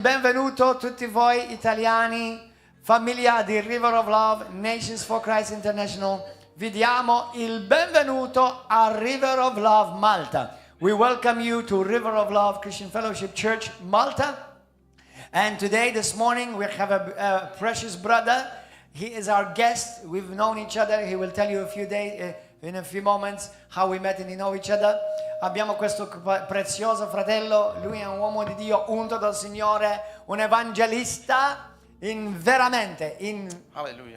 Benvenuto tutti voi italiani, famiglia di River of Love, Nations for Christ International. Vi diamo il benvenuto a River of Love Malta. We welcome you to River of Love Christian Fellowship Church Malta. And today, this morning, we have a precious brother. He is our guest. We've known each other. He will tell you in a few moments how we met and know each other. Abbiamo questo prezioso fratello, lui è un uomo di Dio unto dal Signore, un evangelista veramente.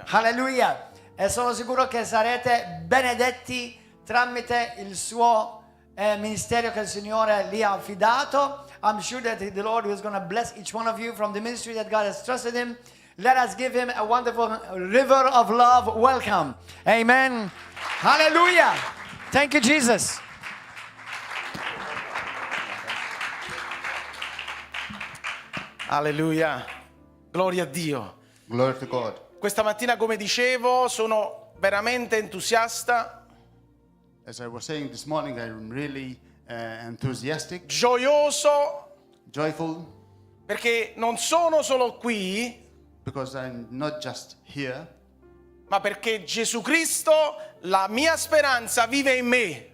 Alleluia. E sono sicuro che sarete benedetti tramite il suo ministero che il Signore gli ha affidato. I'm sure that the Lord is going to bless each one of you from the ministry that God has trusted him. Let us give him a wonderful river of love welcome. Amen. Hallelujah. Thank you, Jesus. Alleluia, gloria a Dio. Glory to God. Questa mattina, come dicevo, sono veramente entusiasta, As I was saying this morning, I'm really enthusiastic, gioioso, joyful, perché non sono solo qui, because I'm not just here, ma perché Gesù Cristo, la mia speranza, vive in me.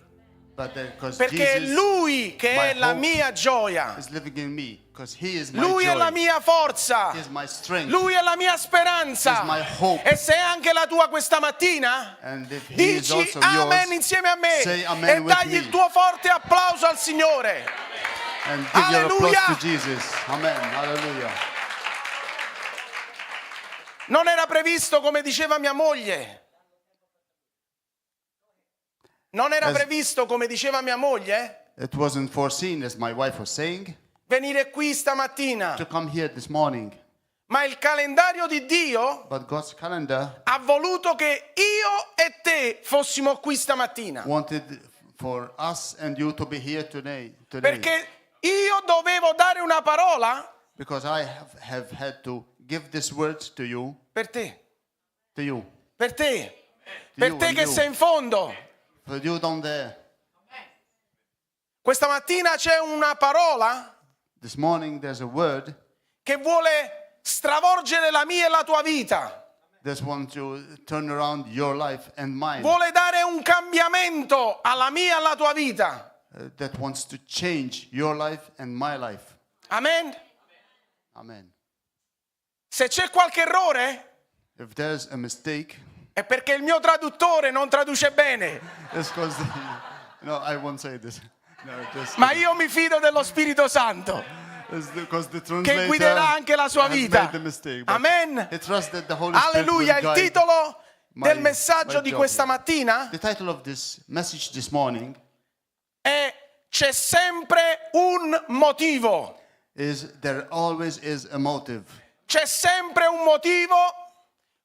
but because Perché è Jesus Lui che my è la hope mia gioia. is living in me, because He is my Lui joy, è la mia forza. He is my strength, Lui è la mia speranza. He is my hope. E se è anche la tua questa mattina, and if He is dici also amen yours, insieme a me say amen e with dagli me. il tuo forte applauso al Signore. and give your applause Alleluia. to Jesus. Amen. Hallelujah. Non era previsto, come diceva mia moglie. Non era previsto, come diceva mia moglie, It wasn't foreseen, as my wife was saying, venire qui stamattina. to come here this morning, Ma il calendario di Dio but God's calendar ha voluto che io e te fossimo qui stamattina. wanted for us and you to be here today. Perché io dovevo dare una parola Because I have had to give this word to you, per te. to you, Per te. To Per you te and che you. sei in fondo. for you down there. Questa mattina c'è una parola This morning there's a word che vuole stravolgere la mia e la tua vita. that wants to turn around your life and mine, Vuole dare un cambiamento alla mia e alla tua vita. that wants to change your life and my life. Amen. Amen. Se c'è qualche errore If there's a mistake, è perché il mio traduttore non traduce bene. it's because, no, I won't say this. No, just Ma io mi fido dello Spirito Santo it's because the che translator guiderà anche la sua has vita. made the mistake, but Amen. I trust that the Holy Spirit Alleluia. will Il guide titolo del my messaggio di job questa here. mattina The title of this message this morning è C'è sempre un motivo. is There always is a motive. C'è sempre un motivo There's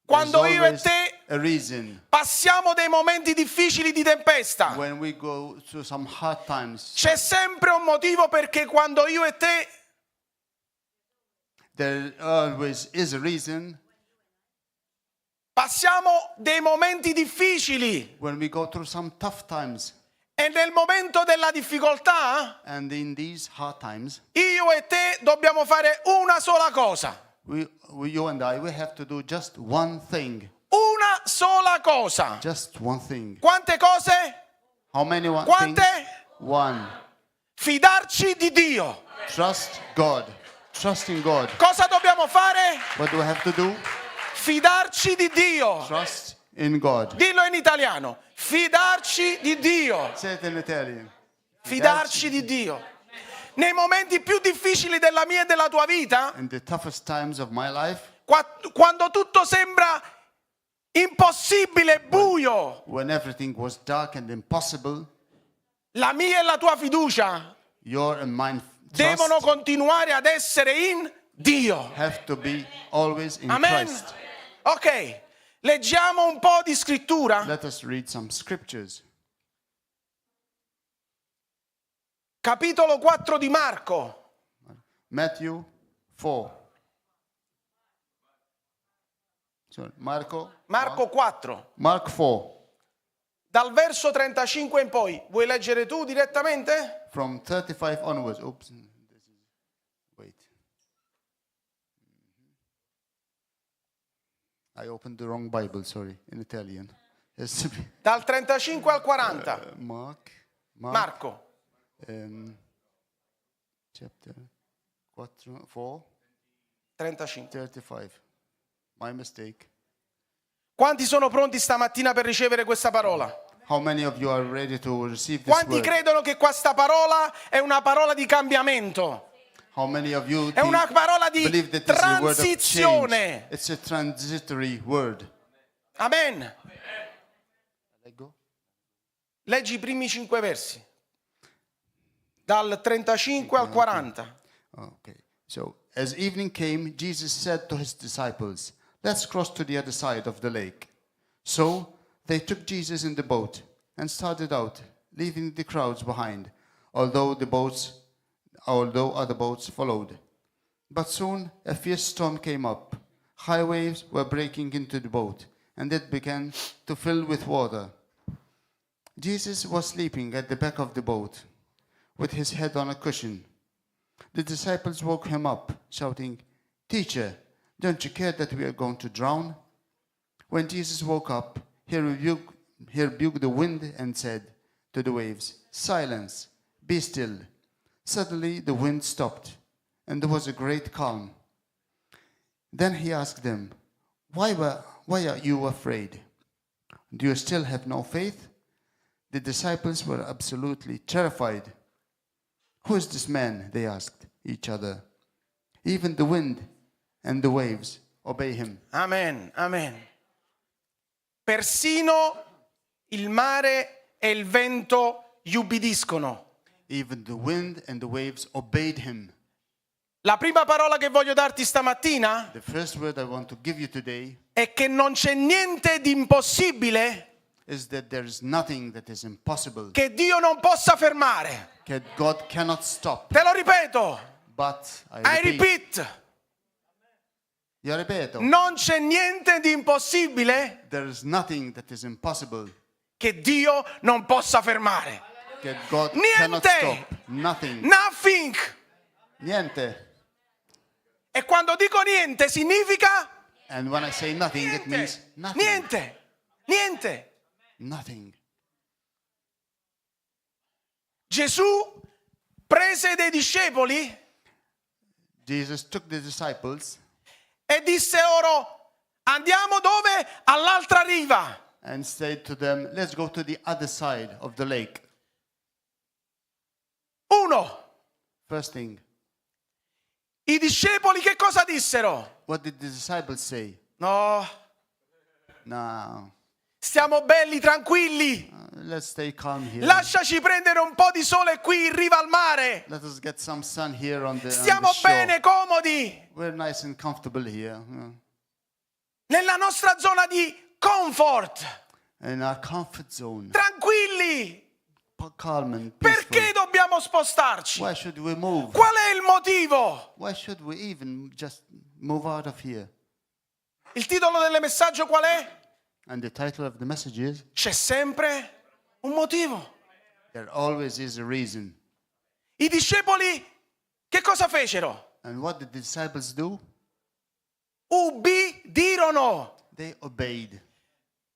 quando io e always te a reason passiamo dei momenti difficili di tempesta. when we go through some hard times. C'è sempre un motivo perché quando io e te There always is a reason passiamo dei momenti difficili when we go through some tough times. e nel momento della difficoltà And in these hard times, io e te dobbiamo fare una sola cosa. you and I, we have to do just one thing. Una sola cosa. Just one thing. Quante cose? How many one Quante? things? One. Fidarci di Dio. Trust God. Trust in God. Cosa dobbiamo fare? What do I have to do? Fidarci di Dio. Trust in God. Dillo in italiano. Fidarci di Dio. Say it in Italian. Fidarci di Dio. Nei momenti più difficili della mia e della tua vita, In the toughest times of my life, quando tutto sembra impossibile, buio, when everything was dark and impossible, la mia e la tua fiducia your and mine devono trust continuare ad essere in Dio. have to be always in Amen. Christ. Ok, leggiamo un po' di scrittura. Let us read some scriptures. Capitolo 4 di Marco. Matthew 4. Sorry, Marco 4. Mark 4. Dal verso 35 in poi. Vuoi leggere tu direttamente? From 35 onwards. Oops. Wait. I opened the wrong Bible, sorry, in Italian. Has to be Dal 35 al 40. Mark, Marco. chapter 4, 35. 35. My mistake. Quanti sono pronti stamattina per ricevere questa parola? How many of you are ready to receive this Quanti word? credono che questa parola è una parola di cambiamento? How many of you È una parola di believe that this is a word of transizione. change? It's a transitory word. Amen. Let go. Leggi i primi 5 versi. Dal 35 al 40. Okay. So, as evening came, Jesus said to his disciples, "Let's cross to the other side of the lake." So, they took Jesus in the boat and started out, leaving the crowds behind, although other boats followed. But soon a fierce storm came up. High waves were breaking into the boat, and it began to fill with water. Jesus was sleeping at the back of the boat, with his head on a cushion. The disciples woke him up, shouting, "Teacher, don't you care that we are going to drown?" When Jesus woke up, he rebuked the wind and said to the waves, "Silence, be still." Suddenly the wind stopped, and there was a great calm. Then he asked them, Why are you afraid? Do you still have no faith?" The disciples were absolutely terrified. "Who is this man?" they asked each other. "Even the wind and the waves obey him." Amen, amen. Persino il mare e il vento gli ubbidiscono. Even the wind and the waves obeyed him. La prima parola che voglio darti stamattina The first word I want to give you today è che non c'è niente di impossibile is that there is nothing that is impossible, che Dio non possa fermare. that God cannot stop. Te lo ripeto, But I repeat, Io ripeto, non c'è niente di impossibile there is nothing that is impossible, che Dio non possa fermare. that God Niente. cannot stop. Nothing. Nothing. Niente. E quando dico niente significa And when I say nothing, it means nothing. niente, niente. Nothing. Gesù prese dei discepoli Jesus took the disciples e disse loro: andiamo dove? All'altra riva. and said to them, "Let's go to the other side of the lake." Uno, First thing, i discepoli che cosa dissero? what did the disciples say? No, No, stiamo belli, tranquilli. let's stay calm here. Lasciaci prendere un po' di sole qui in riva al mare. Let us get some sun here on the Stiamo shore. bene, comodi, We're nice and comfortable here. nella nostra zona di comfort, In our comfort zone. tranquilli. Calm and peaceful. Perché dobbiamo spostarci? Why should we move? Qual è il motivo? Why should we even just move out of here? Il titolo del messaggio qual è? And the title of the message is, C'è sempre un motivo. There always is a reason. I discepoli che cosa fecero? And what did the disciples do? Ubbidirono. They obeyed.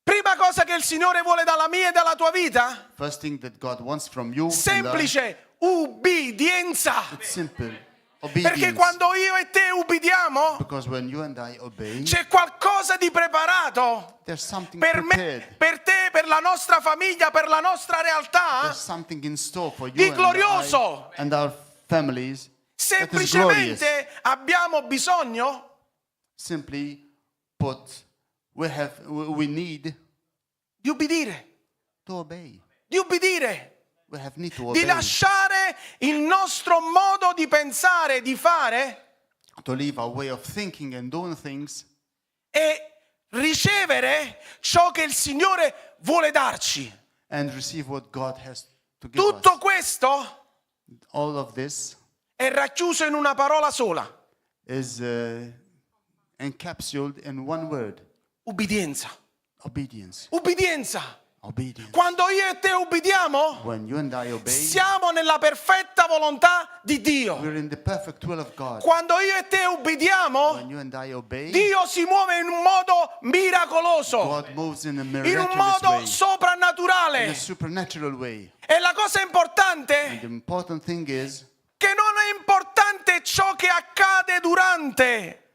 Prima cosa che il Signore vuole dalla mia e dalla tua vita? First thing that God wants from you and I, Semplice, ubbidienza. it's simple. Perché Obedience. quando io e te ubbidiamo, Because when you and I obey, c'è qualcosa di preparato there's something per me, prepared. per te, per la nostra famiglia, per la nostra realtà. There's something in store for you Di and glorioso. I and our families. That is glorious. Semplicemente abbiamo bisogno Simply put, we need di ubbidire, to obey. di ubbidire, We have need to di obey. lasciare il nostro modo di pensare, di fare To leave our way of thinking and doing things e ricevere ciò che il Signore vuole darci. and receive what God has to give Tutto us. questo All of this è racchiuso in una parola sola: is encapsulated in one word: ubbidienza. obedience. Ubbidienza. Obedience. Quando io e te ubbidiamo, When you and I obey, siamo nella perfetta volontà di Dio. we're in the perfect will of God. Quando io e te ubbidiamo, When you and I obey, Dio si muove in un modo miracoloso, God moves in a in un miraculous modo way, in a soprannaturale. supernatural way. E la cosa And importante the important thing is che non è importante ciò che accade durante,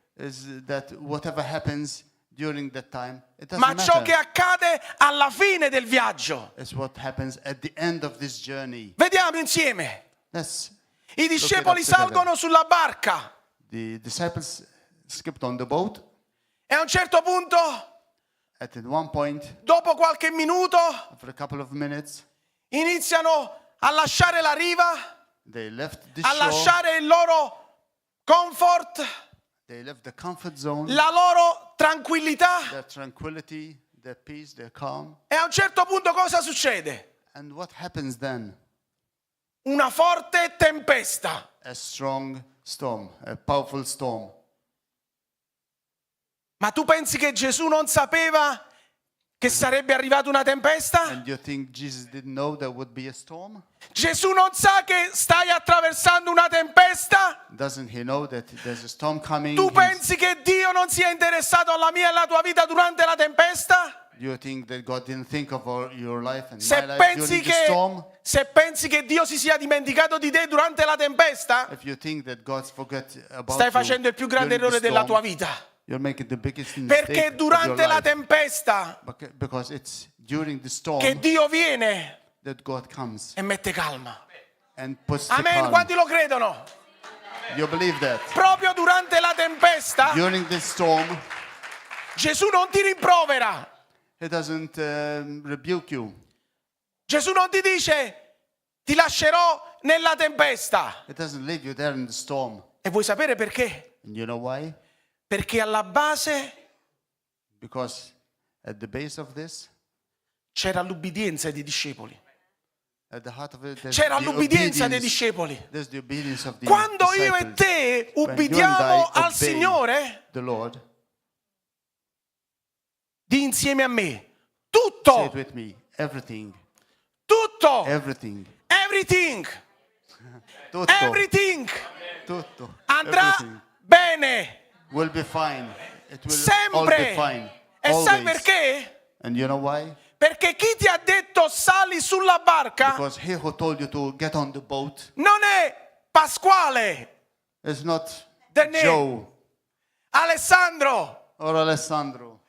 that whatever happens during that time, it doesn't ma ciò matter. che accade alla fine del viaggio. It's what happens at the end of this journey. Vediamo insieme. Let's I discepoli together. salgono sulla barca The disciples skipped on the boat. e a un certo punto, At one point, dopo qualche minuto, after a couple of minutes, iniziano a lasciare la riva, they left the a shore. lasciare il loro comfort, They left the comfort zone, la loro tranquillità. their tranquility, their peace, their calm. E a un certo punto cosa succede? And what happens then? Una forte tempesta. A strong storm, a powerful storm. Ma tu pensi che Gesù non sapeva che sarebbe arrivata una tempesta? And you think Jesus didn't know there would be a storm? Gesù non sa che stai attraversando una tempesta? Doesn't he know that there's a storm coming? Tu pensi che Dio non sia interessato alla mia e alla tua vita durante la tempesta? You think that God didn't think of your life and Se my life pensi during the storm? che Dio si sia dimenticato di te durante la tempesta, If you think that God's forgot about stai you facendo il più grande during the errore della tua storm, vita. you're making the biggest mistake Perché of your durante la life. tempesta Because it's during the storm che Dio viene that God comes e mette calma. and puts the Amen, calm. quanti lo credono? You believe that? Proprio durante la tempesta During the storm, Gesù non ti rimprovera. He doesn't rebuke you. Gesù non ti dice ti lascerò nella tempesta. He doesn't leave you there in the storm. E vuoi sapere perché? And you know why? Perché alla base Because at the base of this, c'era l'ubbidienza dei discepoli. at the heart of it, there's C'era the l'ubbidienza dei obedience. discepoli. There's the obedience of the Quando io e disciples. te When you and ubbidiamo I al obey Signore, the Lord, di insieme a me, say it tutto, with me. Everything. tutto, Everything. everything, Tutto. everything Tutto. andrà Everything bene, will be fine. It will all be sempre. fine. E sai Always. perché? And you know why? Perché chi ti ha detto sali sulla barca Because he who told you to get on the boat non è Pasquale, is not The name. Joe Alessandro or Alessandro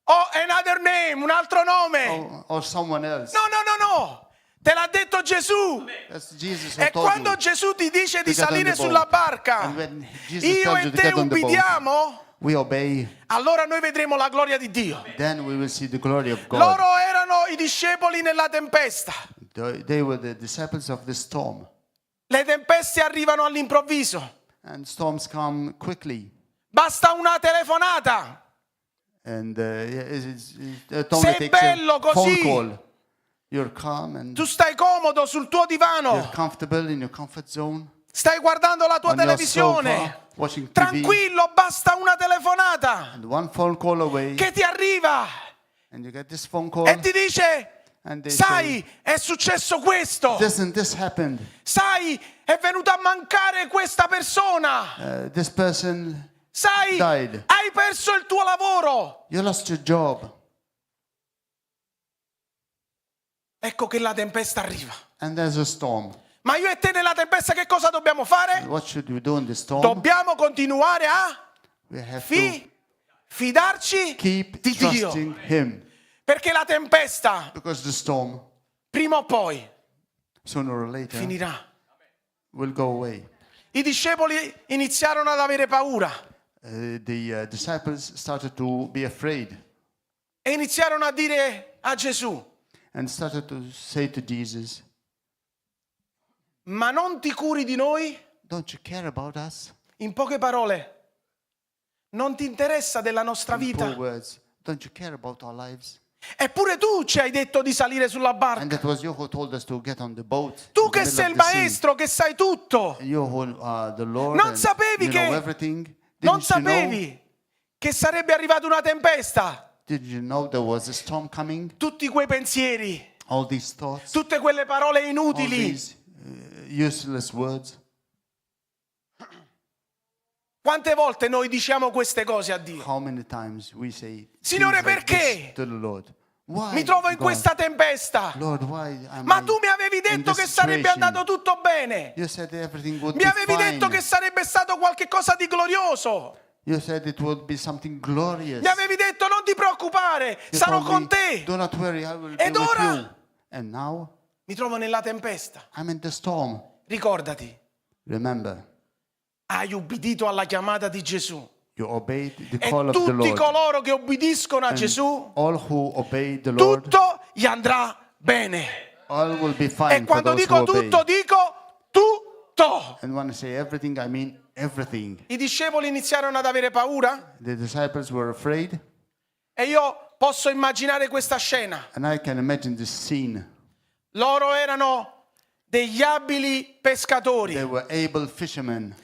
o another name, un altro nome. or someone else. No, no, no, no. Te l'ha detto Gesù. That's Jesus who E told quando you. Gesù ti dice di to get on salire the sulla boat. barca, And when Jesus io tells e you to te get on the boat, ubbidiamo, we obey. allora noi vedremo la gloria di Dio. Then we will see the glory of God. Loro erano i discepoli nella tempesta. They were the disciples of the storm. Le tempeste arrivano all'improvviso. And storms come quickly. Basta una telefonata. And it Sei only takes bello a così. phone call. You're calm and Tu stai comodo sul tuo you're divano. comfortable in your comfort zone. Stai guardando la tua On your televisione. sofa, watching TV. Tranquillo, basta una telefonata And one phone call away. che ti arriva And you get this phone call. e ti dice: And they sai, è successo questo. this happened. Sai, è venuta a mancare questa persona. This person, Sai, died. hai perso il tuo lavoro. you lost your job. Ecco che la tempesta arriva. And there's a storm. Ma io e te nella tempesta che cosa dobbiamo fare? What should we do in the storm? Dobbiamo continuare a We have to fidarci keep di Dio. trusting Him. Perché la tempesta, Because the storm, prima o poi, sooner or later, finirà. will go away. I discepoli iniziarono ad avere paura The disciples started to be afraid e iniziarono a dire a Gesù: and started to say to Jesus, ma non ti curi di noi? don't you care about us? In poche parole, non ti interessa della nostra In vita? four words, don't you care about our lives? Eppure tu ci hai detto di salire sulla And barca. that was you who told us to get on the boat. Tu in the che middle sei of il the sea. maestro, che sai tutto. You who are the Lord Non and sapevi you che- know everything. Non Didn't you know sapevi che sarebbe arrivata una tempesta. Did you know there was a storm coming? Tutti quei pensieri, All these thoughts, tutte quelle parole all inutili. these useless words. Quante volte noi diciamo queste cose a Dio? How many times we say, Signore, things like this perché? to the Lord? Why, Mi trovo in God? questa tempesta. Lord, why am Ma I tu mi avevi in detto this che sarebbe situation? andato tutto bene. You said everything would Mi be avevi detto fine. che sarebbe stato qualche cosa di glorioso. You said it would be something glorious. Mi avevi detto non ti preoccupare, You sarò told con me, te. do not worry, I will be Ed with ora? you. And now Mi trovo nella tempesta. I'm in the storm. Ricordati, Remember, hai ubbidito alla chiamata di Gesù. you obeyed the E call of the tutti Lord. coloro che obbediscono a And Gesù, all who obey the Lord, tutto gli andrà bene. all will be E fine for quando those dico who obey. tutto, dico tutto. And when I say everything, I mean everything. I discepoli iniziarono ad avere paura The disciples were afraid, e io posso immaginare questa scena. and I can imagine this scene. Loro erano degli abili pescatori, They were able fishermen.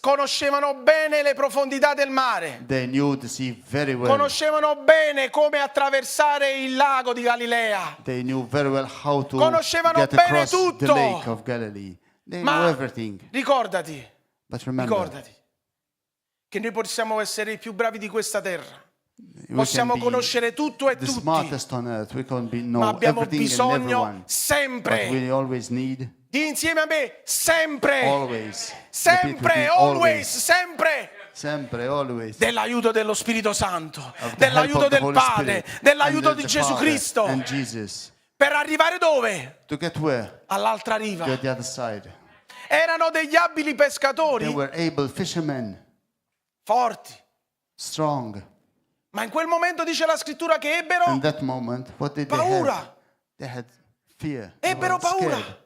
conoscevano bene le profondità del mare, They knew the sea very well. conoscevano bene come attraversare il lago di Galilea. They knew very well how to Conoscevano get bene across the tutto. lake of Galilee. They know Ma everything. ricordati, But remember, ricordati che noi possiamo essere i più bravi di questa terra. we Possiamo can be conoscere tutto e the tutti, smartest on earth. We can ma know abbiamo everything and bisogno everyone. But sempre, we always need, di insieme a me, sempre, always, sempre, repeat with me, always, sempre, sempre, always, dell'aiuto dello Spirito Santo, of the help dell'aiuto of the del Holy Padre, Spirit, dell'aiuto and di the Gesù Father Cristo, and Jesus. per arrivare dove? To get where? All'altra riva. To the other side. Erano degli abili They pescatori, were able fishermen, forti, strong. ma in quel momento dice la scrittura che In ebbero that moment, what did they have? paura. They had fear. They Ebbero were paura. scared.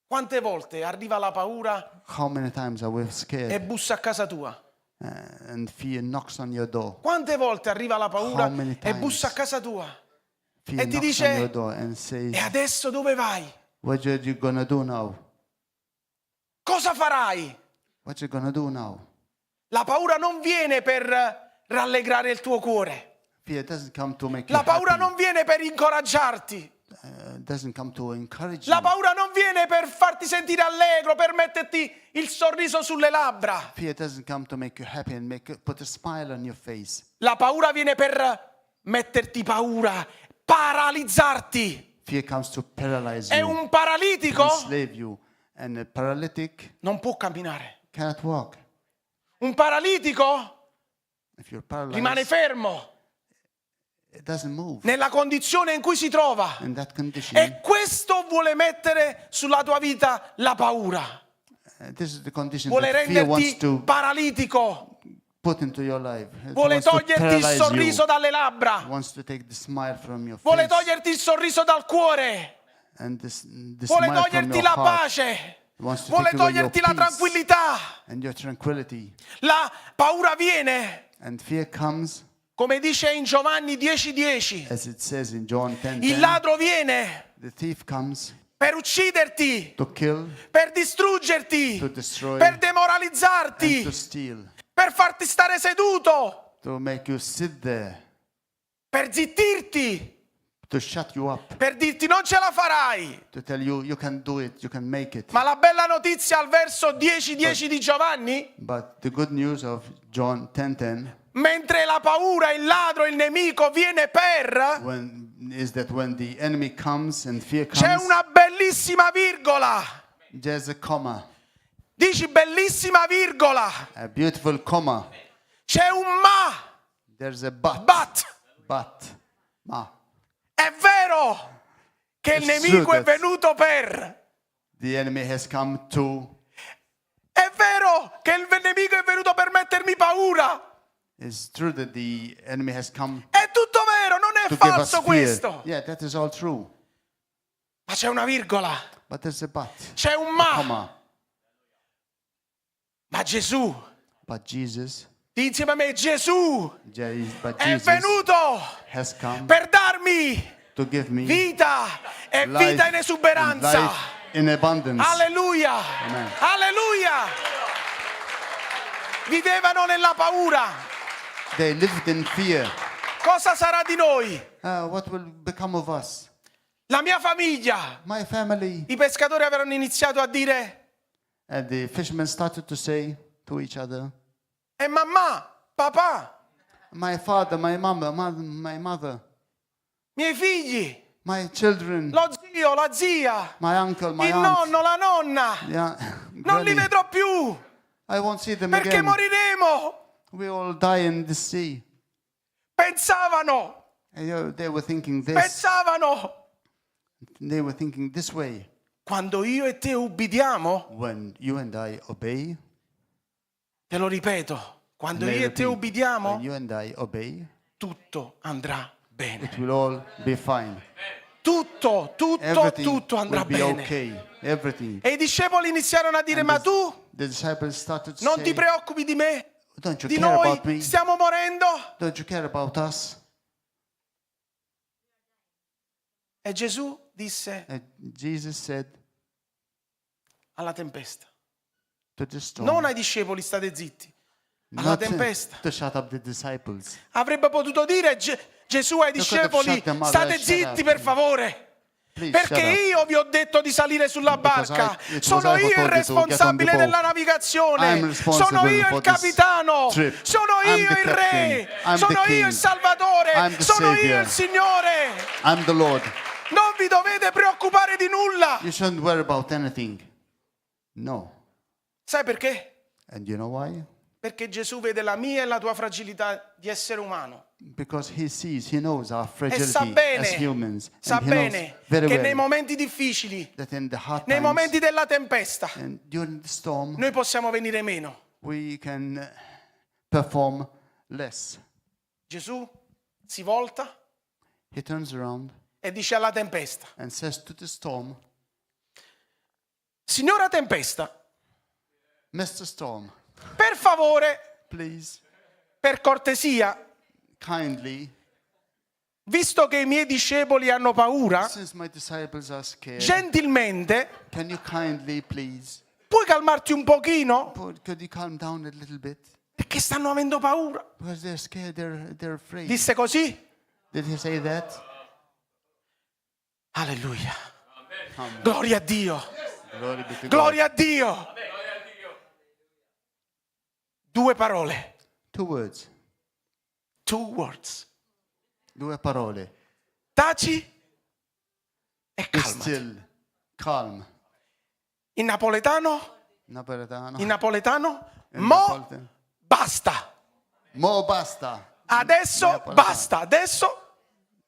Quante volte arriva la paura How many times are we e scared? bussa a casa tua? And fear knocks on your door. Quante volte arriva la paura How many e times? bussa a casa tua? Fear E ti knocks dice, on your door and says, E adesso dove vai? what are you gonna do now? Cosa farai? What you gonna do now? La paura non viene per rallegrare il tuo cuore. Fear doesn't come to make you La paura happy. non viene per incoraggiarti. Doesn't come to encourage La you. paura non viene per farti sentire allegro, per metterti il sorriso sulle labbra. Fear doesn't come to make you happy and put a smile on your face. La paura viene per metterti paura, paralizzarti. Fear comes to paralyze E you, un paralitico enslave you. And a paralytic non può camminare. cannot walk. Un paralitico If you're paralyzed, rimane fermo it doesn't move. nella condizione in cui si trova. In that condition, E questo vuole mettere sulla tua vita la paura. this is the condition Vuole that fear wants renderti to paralitico. put into your life. It Vuole wants to toglierti il paralyze sorriso you. dalle labbra. Wants to take the smile from your Vuole face. toglierti il sorriso dal cuore. And the Vuole smile from toglierti your la heart. pace. Wants to Vuole take away your toglierti la peace tranquillità. and your tranquility. La paura viene, And fear comes, come dice in Giovanni 10:10. as it says in John 10:10. Il ladro viene The thief comes per ucciderti, to kill, per distruggerti, to destroy, per and demoralizzarti, to steal, per farti stare seduto, to make you sit there, per zittirti, to shut you up, per dirti non ce la farai. to tell you you can do it, you can make it. Ma la bella notizia al verso 10:10 di Giovanni, But the good news of John 10:10 mentre la paura, il ladro, il nemico viene per, is that when the enemy comes and fear c'è comes, una bellissima virgola. there's a comma, Dici bellissima virgola. a beautiful comma. C'è un ma, There's a but. Ma. È vero che il It's nemico true è that- venuto per. The enemy has come to. È vero che il nemico è venuto per mettermi paura. It's true that the enemy has come È tutto vero, non è to give us falso fear. questo. Yeah, that is all true. Ma c'è una virgola, But there's a but. c'è un ma. Comma. Ma Gesù, But Jesus, di insieme a me, Gesù but è Jesus venuto has come per darmi to give me vita e life, vita in and esuberanza. life in abundance. Alleluia, Amen. alleluia. vivevano nella paura. They lived in fear. Cosa sarà di noi? What will become of us? La mia famiglia. My family. I pescatori avevano iniziato a dire: And the fishermen started to say to each other, mamma, papà, my father, my mother, miei figli, my children, lo zio, la zia, my uncle, my il aunt. nonno, la nonna. Yeah, Non li granny. vedrò più I won't see them perché again. moriremo. We all die in the sea. Pensavano, And they were thinking this. pensavano. They were thinking this way. Quando io e te ubbidiamo, When you and I obey, te lo ripeto, quando and I io e te repeat, when ubbidiamo, you and I obey, tutto andrà bene. it will all be fine. Tutto Everything tutto andrà will be bene. okay. Everything. E i discepoli iniziarono a dire: And ma the- tu The disciples started to non say, ti preoccupi di me, don't you di care noi, about me? stiamo morendo. Don't you care about us? E Gesù disse And Jesus said alla tempesta, to the storm, non ai discepoli: state zitti. Alla not tempesta. to shut up the disciples. Avrebbe potuto dire Gesù ai They could have discepoli: shut them up, state shut zitti up. per favore. Please Perché shut up. io vi ho detto di salire sulla Because barca. it was Sono I who io il told you to get on the responsabile boat. della navigazione. I'm responsible Sono io for il this capitano. trip. Sono I'm io the il re. captain. I'm Sono the io king. il salvatore. I'm the Sono io savior. il Signore. I'm the Lord. Non vi dovete preoccupare di nulla. You shouldn't worry about anything. No. Sai perché? And you know why? Perché Gesù vede la mia e la tua fragilità di essere umano. Because he sees, he knows our E sa fragility as bene, humans. sa And he knows bene very che well nei momenti difficili, that in the hard nei times momenti della tempesta, and during the storm, noi possiamo venire meno. we can perform less. Gesù si volta He turns around e dice alla tempesta: and says to the storm, Signora tempesta, Mr. Storm, per favore, please, per cortesia, kindly, visto che i miei discepoli hanno paura, since my disciples are scared, gentilmente, can you kindly, please, puoi calmarti un pochino? could you calm down a little bit? Perché stanno avendo paura. Because they're scared, they're afraid. Disse così? Did he say that? Alleluia. Amen. Gloria a Dio. Glory be to God. Gloria a Dio. 2 parole. 2 words. 2 words. 2 parole. Taci e Be calmati. still, calm. In napoletano, Napoletano. In mo Napoletan. basta. Mo basta. Adesso Napoletano. basta. Adesso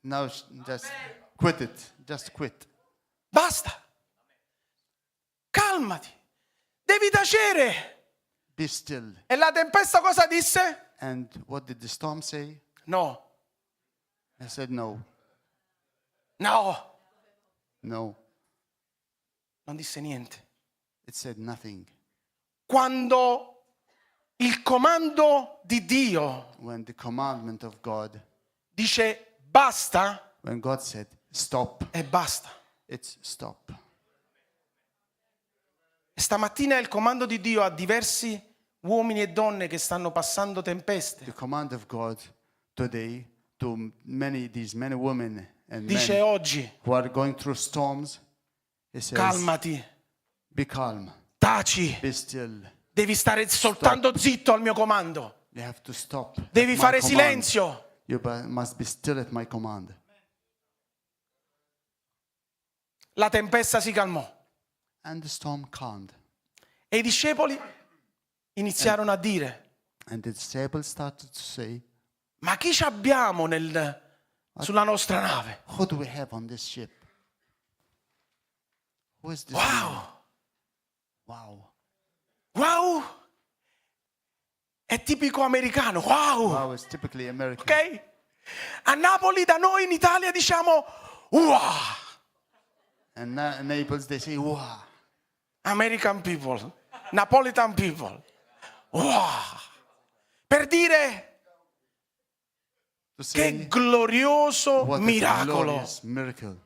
Now just quit it. Just quit. basta. Calmati. Devi tacere. Be still. E la tempesta cosa disse? And what did the storm say? No. I said no. No. No. Non disse niente. It said nothing. Quando il comando di Dio When the commandment of God, dice basta, when God said stop, e basta. it's stop. Stamattina il comando di Dio a diversi uomini e donne che stanno passando tempeste. The command of God today to these many women and Dice men oggi, who are going through storms, he says, calmati, be calm, taci, be still. devi stare soltanto zitto al mio comando. You have to stop. at Devi my fare command. silenzio. You must be still at my command. La tempesta si calmò And the storm calmed. e i discepoli iniziarono a dire: And the disciples started to say, ma chi ci abbiamo sulla nostra nave? who do we have on this ship? Who is this man? Wow, Wow. wow, è tipico americano, wow, Wow is typically American. ok? A Napoli, da noi in Italia diciamo wow. And Naples, they say, wow. American people, Napolitan people, wow. Per dire To say, che glorioso what a miracolo. glorious miracle.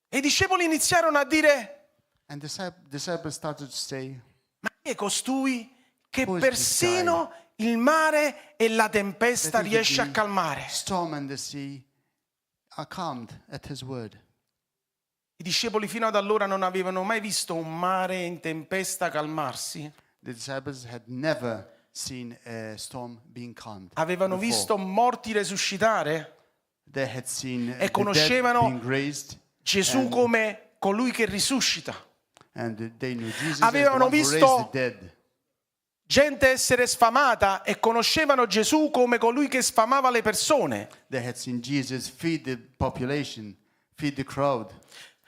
E i discepoli iniziarono a dire: And the disciples started to say, ma chi è costui che Who is this persino il mare e la tempesta That even riesce a the calmare. storm and the sea are calmed at his word. I discepoli fino ad allora non avevano mai visto un mare in tempesta calmarsi. The disciples had never seen a storm being calmed. Avevano before. visto morti resuscitare They had seen e the dead conoscevano being raised, Gesù come colui che risuscita. and they knew Jesus as the Avevano one who visto raised the dead. Gente essere sfamata e conoscevano Gesù come colui che sfamava le persone. They had seen Jesus feed the population, feed the crowd.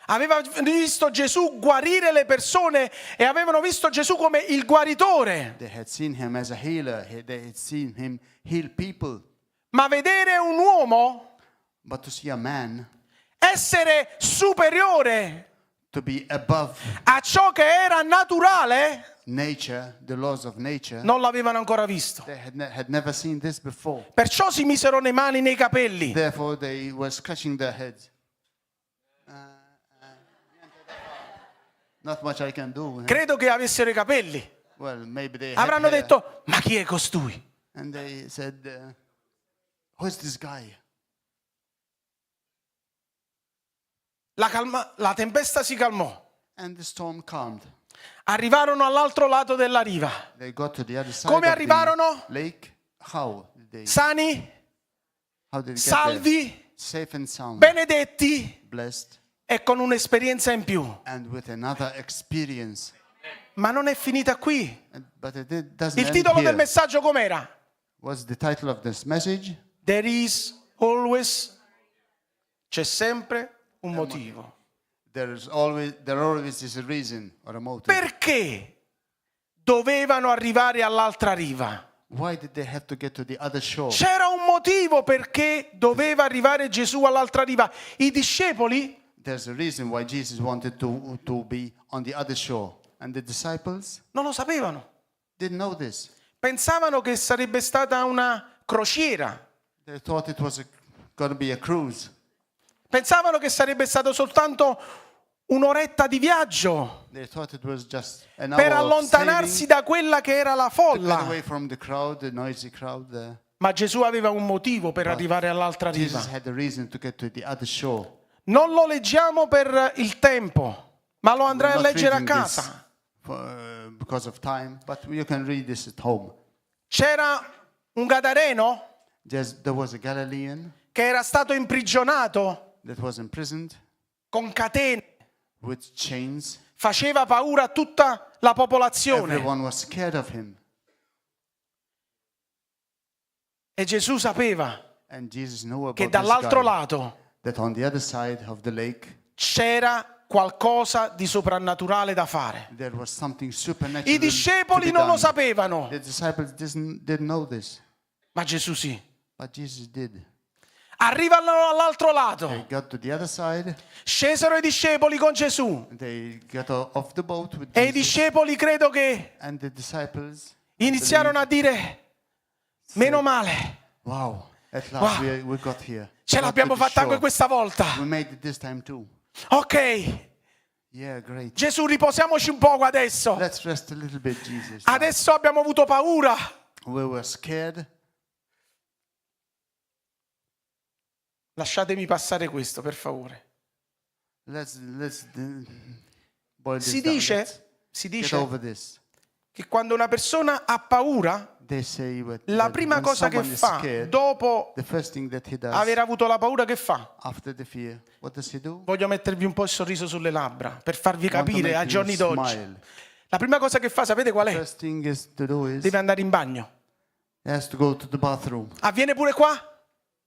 Avevano visto Gesù guarire le persone e avevano visto Gesù come il guaritore. They had seen him as a healer. They had seen him heal people. Ma vedere un uomo But to see a man essere superiore to be above a ciò che era naturale, nature, the laws of nature, non l'avevano ancora visto. they had never seen this before. Perciò si misero le mani nei capelli. Therefore, they were scratching their heads. Not much I can do. Credo che avessero i capelli. Well, maybe they had Avranno hair. detto, ma chi è costui? And they said, who is this guy? La tempesta si calmò. And the storm calmed. Arrivarono all'altro lato della riva. They got to the other side Come of arrivarono? the lake. How did they Sani, get there? salvi, Safe and sound. benedetti Blessed. e con un'esperienza in più. And with another experience. Ma non è finita qui. But it doesn't Il end titolo del here. messaggio com'era? What's the title of this message? There is always, c'è sempre un motivo. There always is a reason or a motive. Perché dovevano arrivare all'altra riva? Why did they have to get to the other shore? C'era un motivo perché doveva arrivare Gesù all'altra riva. I discepoli There's a reason why Jesus wanted to be on the other shore. And the disciples non lo sapevano. didn't know this. Pensavano che sarebbe stata una crociera. They thought it was going to be a cruise. Pensavano che sarebbe stato soltanto un'oretta di viaggio They thought it was just an per hour of allontanarsi sailing da quella che era la to get folla. away from the crowd, the noisy crowd there. Ma Gesù aveva un motivo per arrivare all'altra riva. Jesus had a reason to get to the other shore. Non lo leggiamo per il tempo, ma lo andrai a We're not leggere a reading this casa. because of time, but you can read this at home. C'era un gadareno There was a Galilean che era stato imprigionato that was imprisoned con catene, with chains. faceva paura a tutta la popolazione. Everyone was scared of him. E Gesù sapeva And Jesus knew che about dall'altro this guy, lato that on the other side of the lake c'era qualcosa di soprannaturale da fare. there was something supernatural I discepoli to be non lo done. sapevano, The disciples didn't know this, ma Gesù sì. but Jesus did. Arrivano all'altro lato, They got to the other side. scesero i discepoli con Gesù They got off the boat with e i Jesus, discepoli credo che and the disciples iniziarono a dire, meno male, wow, at last Wow. we got here. ce Got l'abbiamo to the fatta anche shore. questa volta. We made it this time too. Ok, Yeah, great. Gesù, riposiamoci un poco adesso. Let's rest a little bit, Jesus. Adesso abbiamo avuto paura. We were scared. Lasciatemi passare questo, per favore. Let's boil this Si down. dice Get over this. che quando una persona ha paura, They say la that prima when cosa che someone is fa scared, dopo the first thing that he does aver avuto la paura, che fa? after the fear, what does he do? Voglio mettervi un po' il sorriso sulle labbra per farvi Want to capire make ai you giorni d'oggi. smile. La prima cosa che fa, sapete qual è? First thing is to do is Deve andare in bagno. he has to go to the bathroom. Avviene pure qua?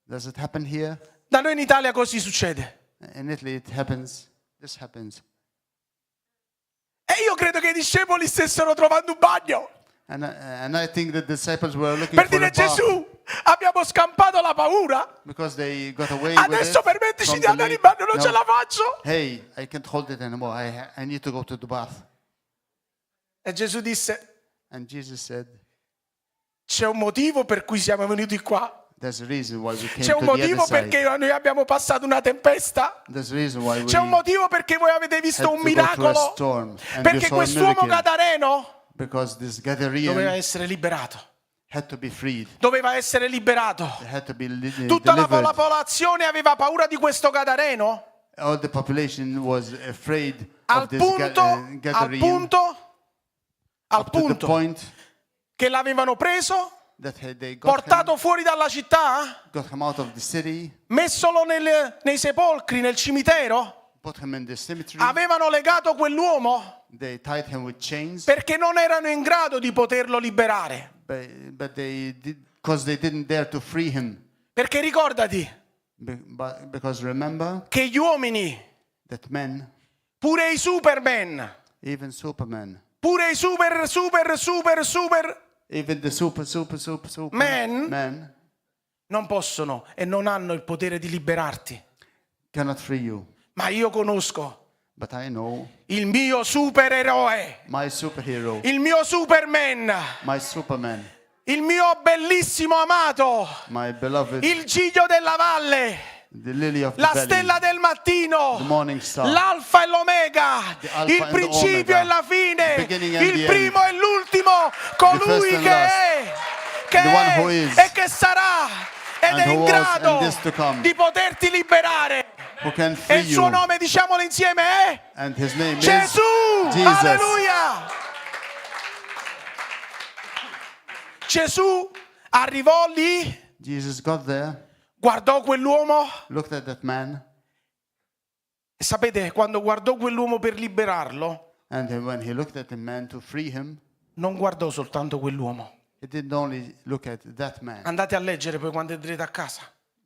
Does it happen here? Da noi in Italia così succede. In Italy it happens. This happens. E io credo che i discepoli stessero trovando un bagno And I think the disciples were looking per for dire, a bath Gesù, abbiamo scampato la paura, because they got away with adesso it permettici from di the andare in lake. bagno, non No. ce la faccio. Hey, I can't hold it anymore. I need to go to the bath. E Gesù disse, And Jesus said, c'è un motivo per cui siamo venuti qua. there's a reason why we came C'è un to the other motivo side. perché noi abbiamo passato una tempesta. There's a reason why we C'è un motivo perché voi avete visto had un to go through a miracolo. storm. And you Perché saw a quest'uomo miracle. gadareno because this doveva Gadarene essere liberato. had to be freed. Doveva essere liberato. It had to be Tutta la delivered. popolazione aveva paura di questo Gadareno, All the population was afraid al of this punto, al Gadarene, punto, al up to the punto point che l'avevano preso, that they got portato fuori dalla città, him out of the city, messolo nei sepolcri, nel cimitero. put him in the cemetery. Avevano legato quell'uomo They tied him with chains, perché non erano in grado di poterlo liberare. but because they didn't dare to free him. Perché ricordati Because remember che gli uomini, that men, pure i Superman, even Superman, pure i super, even the super Men? men non possono e non hanno il potere di liberarti. cannot free you. Ma io conosco But I know il mio supereroe, my superhero, il mio Superman, my Superman, il mio bellissimo amato, my beloved, il Giglio della Valle, the lily of the la valley, stella del mattino, the morning star, l'alfa e l'omega, The Alpha il and the principio Omega, e la fine, the beginning and il the primo e l'ultimo, colui first and che last, è, che the one è who is, e che sarà ed and è who in was grado and is to come, di poterti liberare. who can E free il suo you. nome, diciamolo insieme, è And his name Gesù. is Jesus. Alleluia. Gesù arrivò lì, Jesus got there, guardò quell'uomo looked at that man, e sapete, quando guardò quell'uomo per liberarlo, and then when he looked at the man to free him, non guardò soltanto quell'uomo. he didn't only look at that man. Andate a leggere poi quando andrete a casa.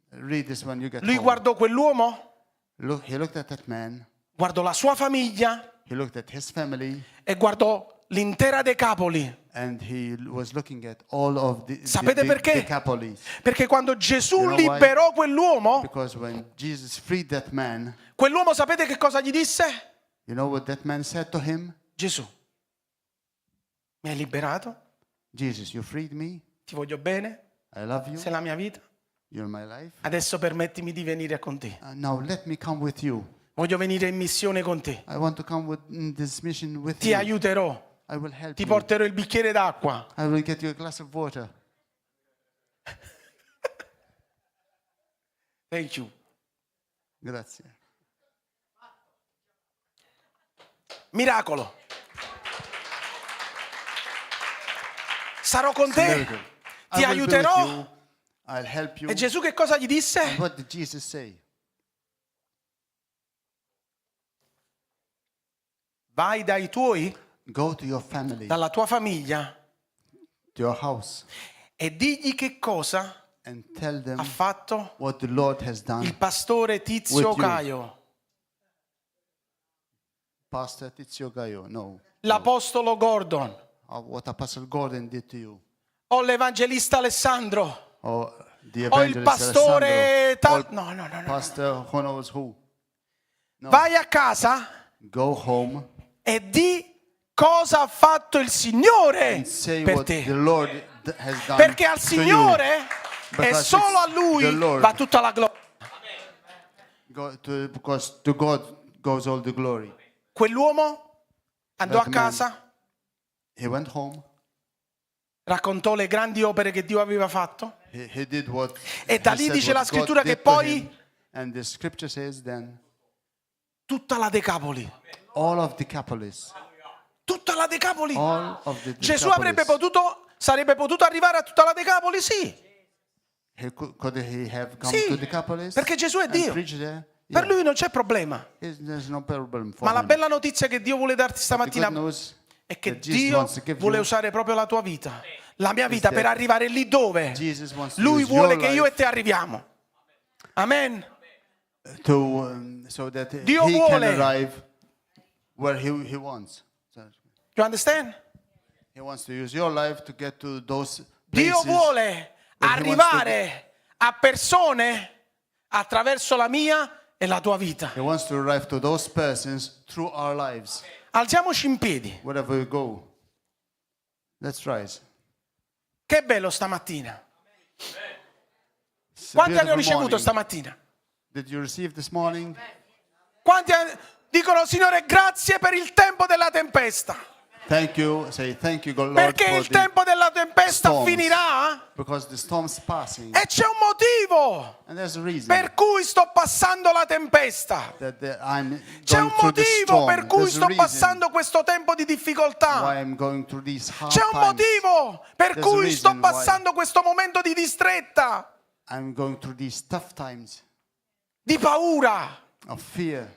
Read this when you get Lui home. guardò quell'uomo, He looked at that man, guardò la sua famiglia he looked at his family, e guardò l'intera Decapoli. and he was looking at all of Sapete perché? Decapolis. Perché quando Gesù You know why? liberò quell'uomo, Because when Jesus freed that man, quell'uomo sapete che cosa gli disse? you know what that man said to him? Gesù, mi hai liberato, Jesus, you freed me, ti voglio bene, I love you, sei la mia vita, you're my life. adesso permettimi di venire con te. Now let me come with you. Voglio venire in missione con te. I want to come in this mission with Ti you. aiuterò, I will help ti you. porterò il bicchiere d'acqua. I will get you a glass of water. Thank you. Grazie. Miracolo. Sarò con te, Miracle. ti I will be with aiuterò. you. I'll help you. E Gesù che cosa gli disse? And what did Jesus say? Vai dai tuoi, Go to your family, dalla tua famiglia to your house, e digli che cosa and tell them ha fatto what the Lord has done. il pastore Tizio With you. Caio, Pastor Tizio Gaio, no. l'apostolo Gordon What Apostle Gordon did to you. o l'evangelista Alessandro Or the o il evangelist pastore Alessandro, or no. Pastor who knows who. No. Vai a casa Go home e di cosa ha fatto il Signore and say per what te. the Lord has done Perché al to Signore e Because solo a it's Lui the Lord. va tutta la gloria. you. Because to God goes all the glory. Quell'uomo andò a That man. casa, He went home. raccontò le grandi opere che Dio aveva fatto He did what e da he lì said dice what la God scrittura did che to poi him. And the scripture says then tutta la Decapoli, all of Decapolis, tutta la Decapoli. all of the Gesù Decapolis. sarebbe potuto arrivare a tutta la Decapoli, sì, Could he have come Sì, to Decapolis? perché Gesù è and Dio. preach there? Per Yeah. lui non c'è problema. There's no problem for Ma la him. bella notizia che Dio vuole darti The stamattina good news è che that Jesus Dio wants to give vuole you, usare proprio la tua vita, la mia vita, that per arrivare lì dove Jesus wants to Lui use vuole your che io life e te arriviamo. Amen. so that Dio he vuole. can arrive where he wants. So You understand? he wants to use your life to get to those Dio places. vuole where he wants arrivare a persone attraverso la mia e la tua vita. He wants to arrive to those persons through our lives. Alziamoci in piedi. Wherever we go. Let's rise. Che bello stamattina. It's a Quanti hanno beautiful ricevuto morning. stamattina? Did you receive this morning? Quanti dicono Signore grazie per il tempo della tempesta? Thank you. Say thank you, Lord, Perché for il the tempo della tempesta storms. finirà because the storm's passing, e c'è un motivo and there's a reason per cui sto passando la tempesta. I'm C'è going un through the motivo storm. per cui There's a sto reason passando questo tempo di why difficoltà. I'm going through these hard C'è un times. motivo per There's a cui sto reason why passando questo momento di distretta, I'm going through these tough times di paura. of fear,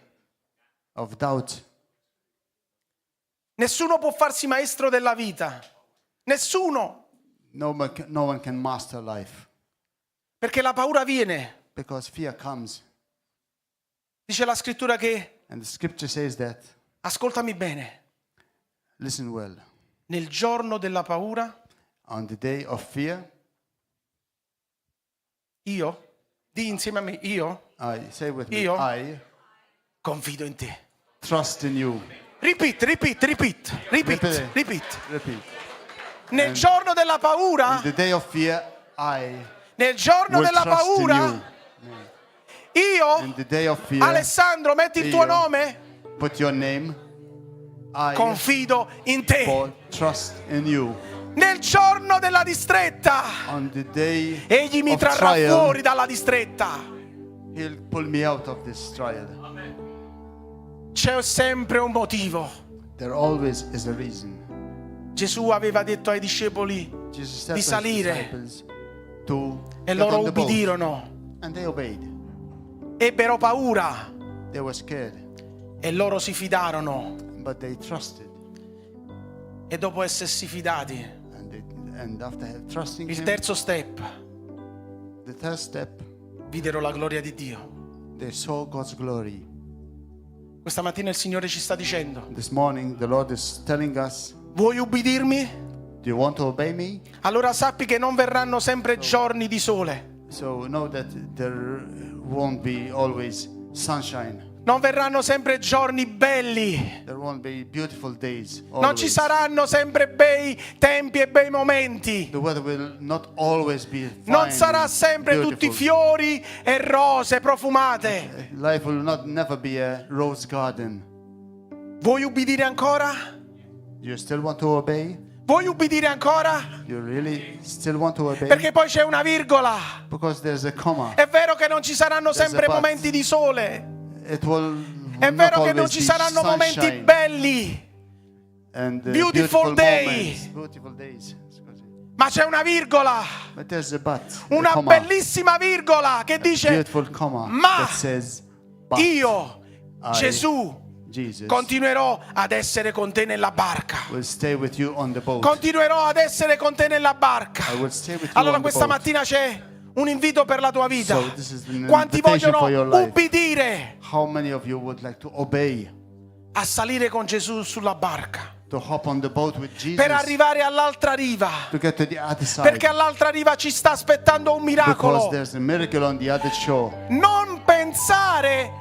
of doubt. Nessuno può farsi maestro della vita. Nessuno. No one can master life Perché la paura viene. because fear comes. Dice la scrittura che, And the scripture says that, ascoltami bene, listen well, nel giorno della paura, on the day of fear, di insieme a me, io say with me, Io? I confido in te. trust in you. Repeat. Repeat. Nel giorno della In paura, the day of fear, I nel giorno will della trust in paura, you. In io, the day of fear, Alessandro, metti il tuo Io. nome, put your name. I, confido in te. Paul, trust in you. Nel giorno della distretta, On the day egli mi of trarrà trial, fuori dalla distretta. He'll pull me out of this trial. C'è sempre un motivo. There always is a reason. Gesù aveva detto ai discepoli Jesus said di to his salire disciples to e get loro on the boat, ubbidirono. and they obeyed. Ebbero paura They were scared, e loro si fidarono. but they trusted. E dopo essersi fidati, And after trusting il him, terzo step, the third step, videro la gloria di Dio. they saw God's glory. Questa mattina il Signore ci sta dicendo: This morning, the Lord is telling us, vuoi ubbidirmi? do you want to obey me? Allora sappi che non verranno sempre giorni di sole, So know that there won't be always sunshine. non verranno sempre giorni belli, There won't be beautiful days. non ci Always. saranno sempre bei tempi e bei momenti, The weather will not always be fine, non sarà sempre tutti beautiful. fiori e rose profumate. Life will never be a rose garden. Vuoi ubbidire ancora? You still want to obey? Vuoi ubbidire ancora? You really still want to obey? Perché poi c'è una virgola. Because there's a comma. È vero che non ci saranno There's sempre a but. momenti di sole. It will È not vero che non always ci be saranno momenti sunshine belli, and beautiful days. moments, beautiful days. Scusi. ma c'è una virgola, But there's a but. a una comma. bellissima virgola che dice: Beautiful comma Ma that says, but io, I, Gesù, Jesus, continuerò ad essere con te nella barca. will stay with you on the boat. Continuerò ad essere con te nella barca. I will stay with you Allora on the questa boat. mattina c'è un invito per la tua vita. So this is an Quanti invitation for your vogliono life. ubbidire How many of you would like to obey, a salire con Gesù sulla barca to hop on the boat with Jesus, per arrivare all'altra riva? to get to the other side? Perché all'altra riva ci sta aspettando un Because miracolo. there's a miracle on the other shore. Non pensare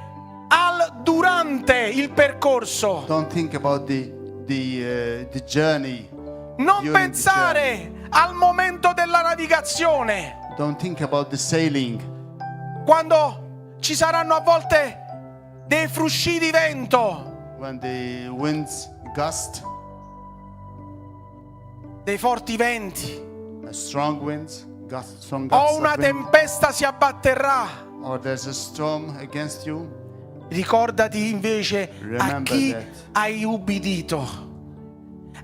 al durante il percorso. Don't think about the journey. Non During the pensare al momento della navigazione. Don't think about the sailing. Quando ci saranno a volte dei frusci di vento, When the winds gust, dei forti venti, strong winds, strong o gusts una of wind, tempesta si abbatterà. or there's a storm against you. Ricordati invece a Remember chi that. hai ubbidito,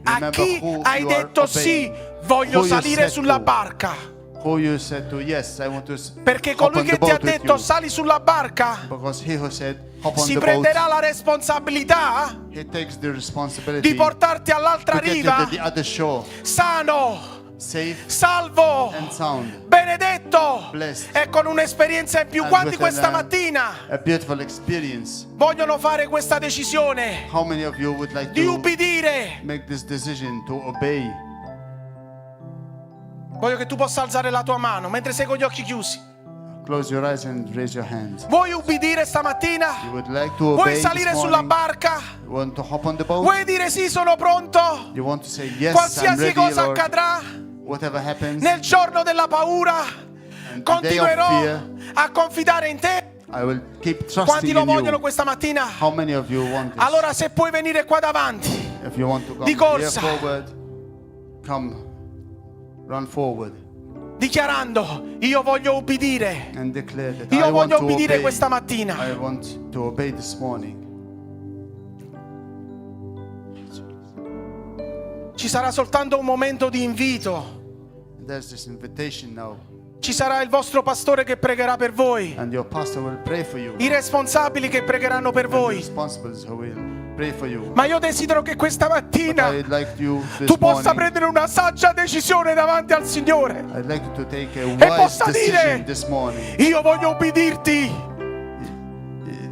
a Remember chi who hai you are detto obeying. sì, voglio Who you salire said sulla to. barca. Who you said to, yes, I want to Perché hop colui on che the ti ha boat with detto you. sali sulla barca Because he who said, hop on si the boat, prenderà la responsabilità he takes the responsibility di portarti all'altra to get you riva to the other shore, sano, safe salvo, and sound, benedetto blessed, e con un'esperienza in più. and Quanti with questa an, mattina a beautiful experience. vogliono fare questa decisione How many of you would like di to ubbidire? make this decision to obey? Voglio che tu possa alzare la tua mano mentre sei con gli occhi chiusi. Close your eyes and raise your hands. Vuoi ubbidire stamattina? You would like to obey Vuoi this salire sulla morning? barca? You want to hop on the boat? Vuoi dire sì, sono pronto? You want to say, yes, I'm Qualsiasi ready, cosa Lord. accadrà, Whatever happens, nel giorno della paura and the day of continuerò fear, a confidare in te. I will keep Quanti trusting lo in vogliono you. questa mattina? How many of you want this? Allora se puoi venire qua davanti If you want to come Di here corsa. forward, come, run forward dichiarando: io voglio ubbidire. and declare that Io I want voglio to ubbidire obey. questa mattina. I want to obey this morning. Ci sarà soltanto un momento di invito. There's this invitation now, Ci sarà il vostro pastore che pregherà per voi, and your pastor will pray for you. i responsabili che pregheranno per And the voi. responsibles who will pray for you. Ma io desidero che questa But mattina I'd like you this tu possa morning, prendere una saggia decisione davanti al Signore. I'd like you to take a possa wise dire, decision this morning. Io voglio ubbidirti.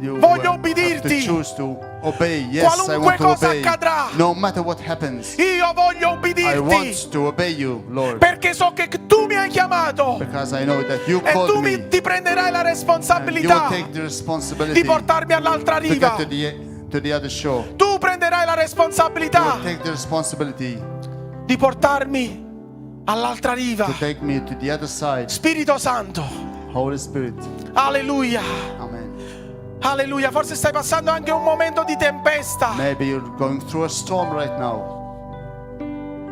You Voglio have to ubbidirti. choose to obey. Yes, I Qualunque want to cosa obey. accadrà. No matter what happens, Io voglio I ubbidirti. want to obey you, Lord, Perché so che tu mi hai chiamato because I know that you e tu called me, ti prenderai la and you will responsabilità take the responsibility di portarmi all'altra to riva. get to the other shore. Tu prenderai la You responsabilità will take the responsibility di portarmi all'altra riva. to take me to the other side. Spirito Santo, Holy Spirit, alleluia, Amen. alleluia. Forse stai passando anche un momento di tempesta. Maybe you're going through a storm right now.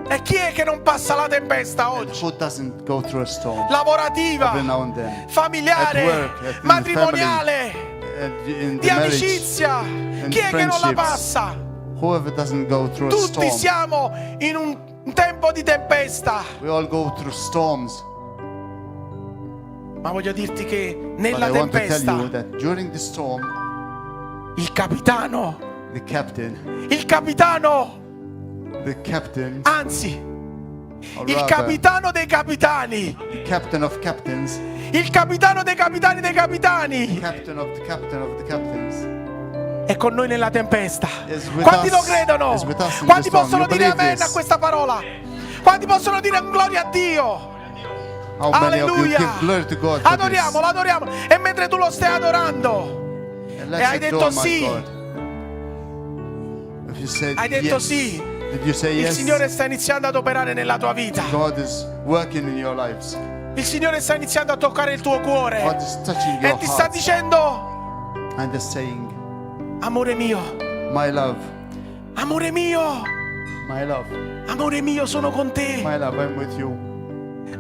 E chi è che non passa la tempesta And oggi? who doesn't go through a storm Lavorativa, every now and then? familiare, At work, in the matrimoniale, And in di the marriage, amicizia. Chi è che non la friendships. passa? whoever doesn't go through a Tutti storm. siamo in un tempo di tempesta. We all go through storms. Ma voglio dirti che But nella I want to tell tempesta you that during the storm, il capitano, the captain, anzi, or il rather, capitano dei capitani, the captain of captains, il capitano dei capitani dei capitani captain of the captains, è con noi nella tempesta. is with Quanti us, lo credono? is with us in Quanti the storm. possono You dire believe amen a this? questa parola? Quanti possono dire gloria a Dio? How many of you Alleluia. give glory to God for Adoriamolo, adoriamolo. E mentre tu lo stai adorando this? And e let's hai detto adore my sì, God. If you said hai detto yes, sì, did you say il yes? Signore sta iniziando ad operare nella tua vita. God is working in your lives. Il Signore sta iniziando a toccare il tuo God cuore is touching e your ti sta heart dicendo: and is saying, amore mio, my love, amore mio, my love, amore mio, sono con te. my love, I'm with you.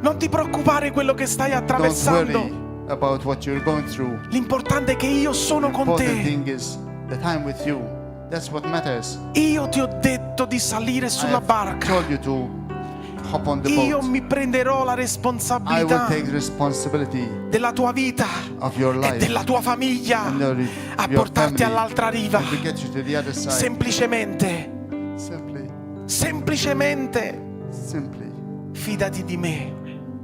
Non ti preoccupare quello che stai Don't attraversando. worry about what you're going through. L'importante è che io sono con Important te. thing is that I'm with you. That's what matters. Io ti ho detto di salire I sulla have barca. told you to hop on the Io boat. mi prenderò la I will responsabilità take responsibility della tua vita of your e life della tua famiglia and a your portarti family all'altra riva. and to get you to the other side. Semplicemente, semplicemente Simply, fidati di me.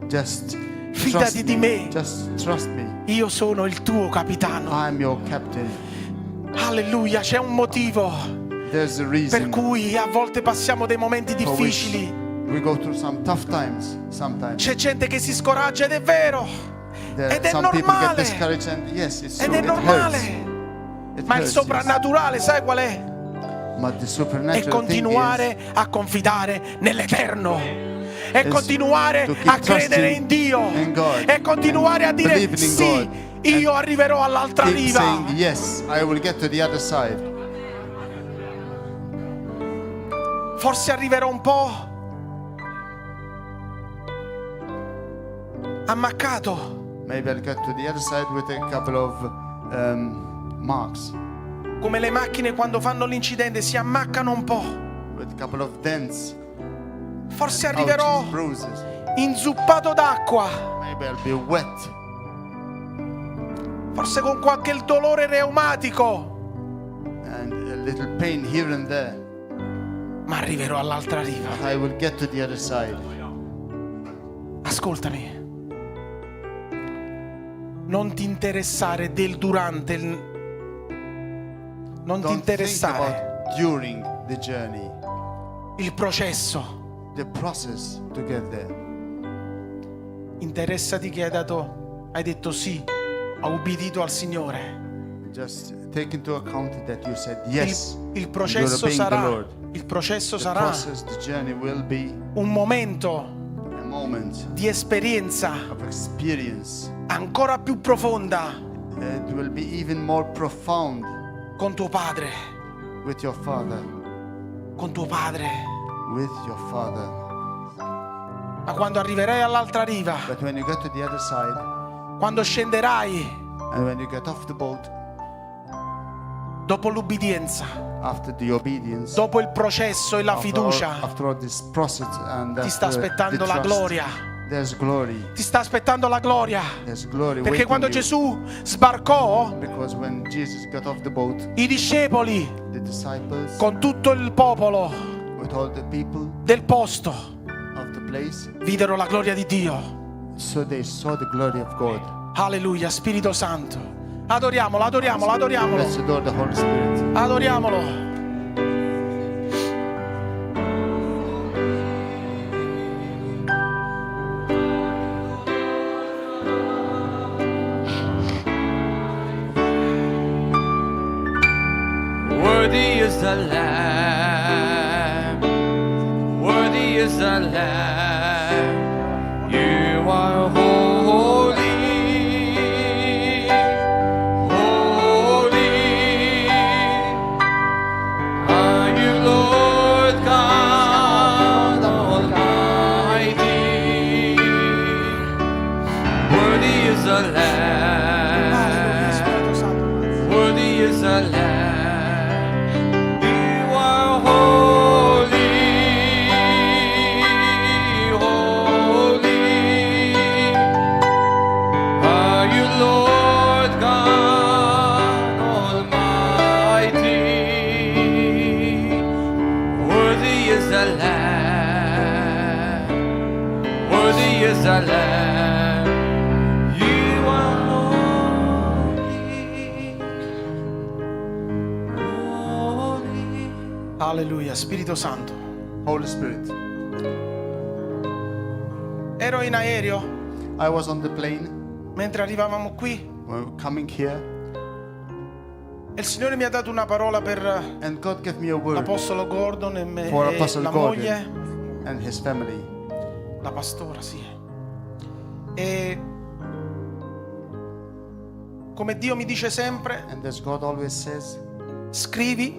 just Fidati trust di me. Just trust me. Io sono il tuo capitano. I'm your captain. Alleluia, c'è un motivo There's a per reason cui a volte passiamo dei momenti for which difficili. we go through some tough times sometimes. C'è gente che si scoraggia ed è vero. Ed è Some people get normale. discouraged and yes, it's Ed true, è it normale. hurts. It Ma il hurts, soprannaturale, sai qual è? yes. But the È supernatural thing is continuare a confidare nell'Eterno. È is continuare to keep a credere trusting in Dio. in God È continuare a and dire believing in sì, God io arriverò all'altra keep riva. saying yes, I will get to the other side. Forse arriverò un po' ammaccato, Maybe I'll get to the other side with a couple of marks, come le macchine quando fanno l'incidente si ammaccano un po'. with a couple of dents, Forse and arriverò ouches, bruises. inzuppato d'acqua, Maybe I'll be wet, forse con qualche dolore reumatico, and a little pain here and there. ma arriverò all'altra riva. But I will get to the other side. Ascoltami. Non ti interessare del durante non ti Don't think interessare about during the journey, il processo. the process to get there. Interessati che hai detto sì, hai ubbidito al Signore. Just take into account that you said yes. Il you're processo obeying the sarà Lord. il processo The sarà process, the journey will be un momento a moment di esperienza of experience. ancora più profonda It will be even more profound con tuo padre, with your Father, con tuo padre. with your father. Ma quando arriverai all'altra riva, But when you get to the other side, quando scenderai, and when you get off the boat, dopo l'ubbidienza, after the obedience, dopo il processo e la fiducia, after all this process and ti sta after aspettando the la trust, gloria. there's glory. Ti sta aspettando la gloria. There's glory Perché waiting quando you. Gesù sbarcò, Because when Jesus got off the boat, i discepoli the disciples, con tutto il popolo with all the people del posto, of the place, videro la gloria di Dio. so they saw the glory of God. Alleluia, Spirito Santo. Adoriamolo, adoriamolo, adoriamolo. Let's adore the Holy Spirit. Adoriamolo. Worthy is the Lamb, worthy is the Lamb, you are holy, holy, are you Lord God Almighty, worthy is the Lamb, Spirito Santo. worthy is the Lamb. The Lamb, you are holy, holy. Alleluia, Spirito Santo. Holy Spirit. Ero in aereo I was on the plane. mentre arrivavamo qui We're coming here, e il Signore mi ha dato una parola per and God gave me a word l'Apostolo Gordon e, for e Apostle la Gordon moglie, and his family. la pastora, sì. E come Dio mi dice sempre, And as God always says, scrivi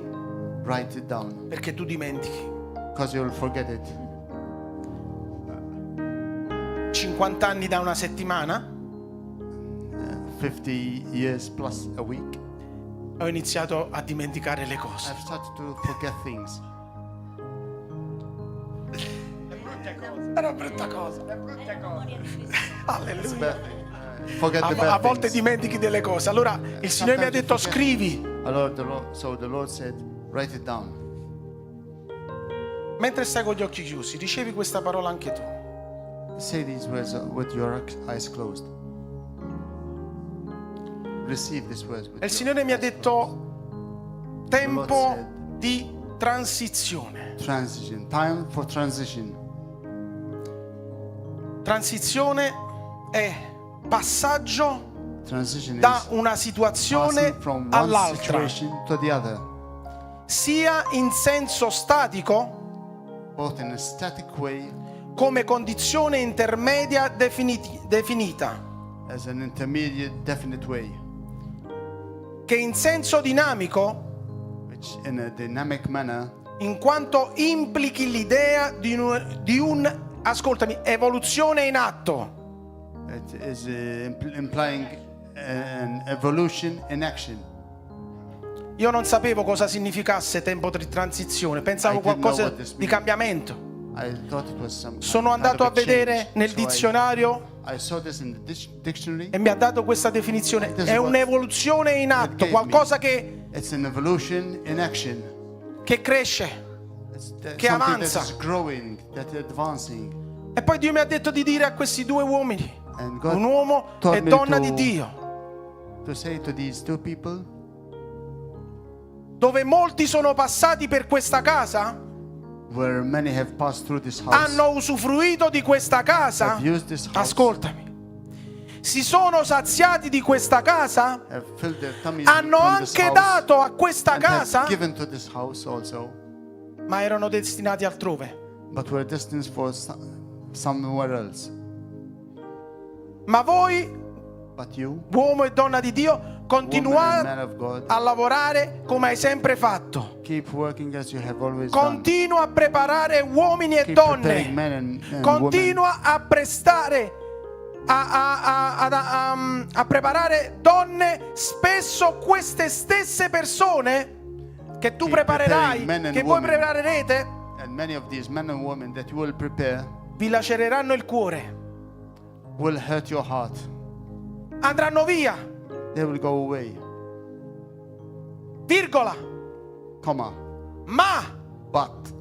write it down, perché tu dimentichi. because you'll forget it. 50 anni da una settimana 50 years plus a week, ho iniziato a dimenticare le cose. I've started to forget things. È una brutta cosa. Alleluia. Forget the A bad volte things. dimentichi delle cose. Allora il Signore mi ha detto scrivi. So the Lord said, write it down. Mentre stai con gli occhi chiusi, ricevi questa parola anche tu. Say these words with your eyes closed. Receive these words with E il your Signore mi ha eyes detto tempo di transizione. closed. Transition. Time for transition. Transizione è passaggio Transition da is una situazione passing from one all'altra, situation to the other, sia in senso statico both in a static way come condizione intermedia definita, as an intermediate definite way, che in senso dinamico which in a dynamic manner in quanto implichi l'idea di un ascoltami, evoluzione in atto. it is implying an evolution in action. Io non sapevo cosa significasse tempo di transizione, pensavo I didn't know qualcosa what this di means. cambiamento. I thought it was some Sono kind andato of a vedere change. nel So dizionario I saw this in the dictionary. e mi ha dato questa definizione. This È is what un'evoluzione in atto, gave me. qualcosa che It's an evolution in action. cresce. It's Che something avanza. that is growing, that is advancing. E poi Dio mi ha detto di dire a questi due uomini, And God un uomo told e me donna to- di Dio, To say to these two people, dove molti sono passati per questa casa, where many have passed through this house, hanno usufruito di questa casa, have used this house, ascoltami, si sono saziati di questa casa, have filled their tummies hanno from this anche house, dato a questa and have casa, given to this house also, ma erano destinati altrove. but were destined for somewhere else. Ma voi, But you, uomo e donna di Dio, Continua man of God, a lavorare come hai sempre fatto. keep working as you have always done. Continua a preparare uomini e Keep preparing donne. men and women. Continua a prestare a preparare donne, spesso queste stesse persone che tu Keep preparerai, preparing men and che voi women. preparerete, And many of these men and women that you will prepare vi lacereranno il cuore, will hurt your heart. andranno via, They will go away. virgola, Comma. ma But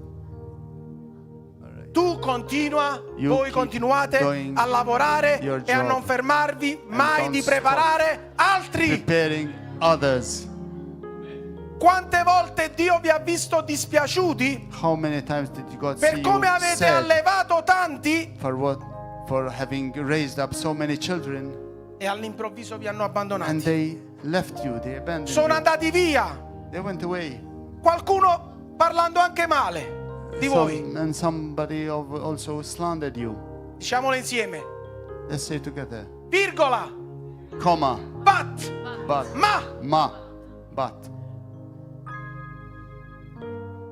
tu continua, You voi keep continuate doing a lavorare your e a job. non fermarvi mai don't di stop. preparare altri. preparing others. Quante volte Dio vi ha visto dispiaciuti How many times did God per see come you avete sad allevato tanti for what? For having raised up so many children e all'improvviso vi hanno and abbandonati. they left you, they abandoned Sono you. andati via. They went away. Qualcuno parlando anche male di voi. And somebody also slandered you. Diciamolo insieme. Let's say together. Virgola. Comma. But. But. Ma. But.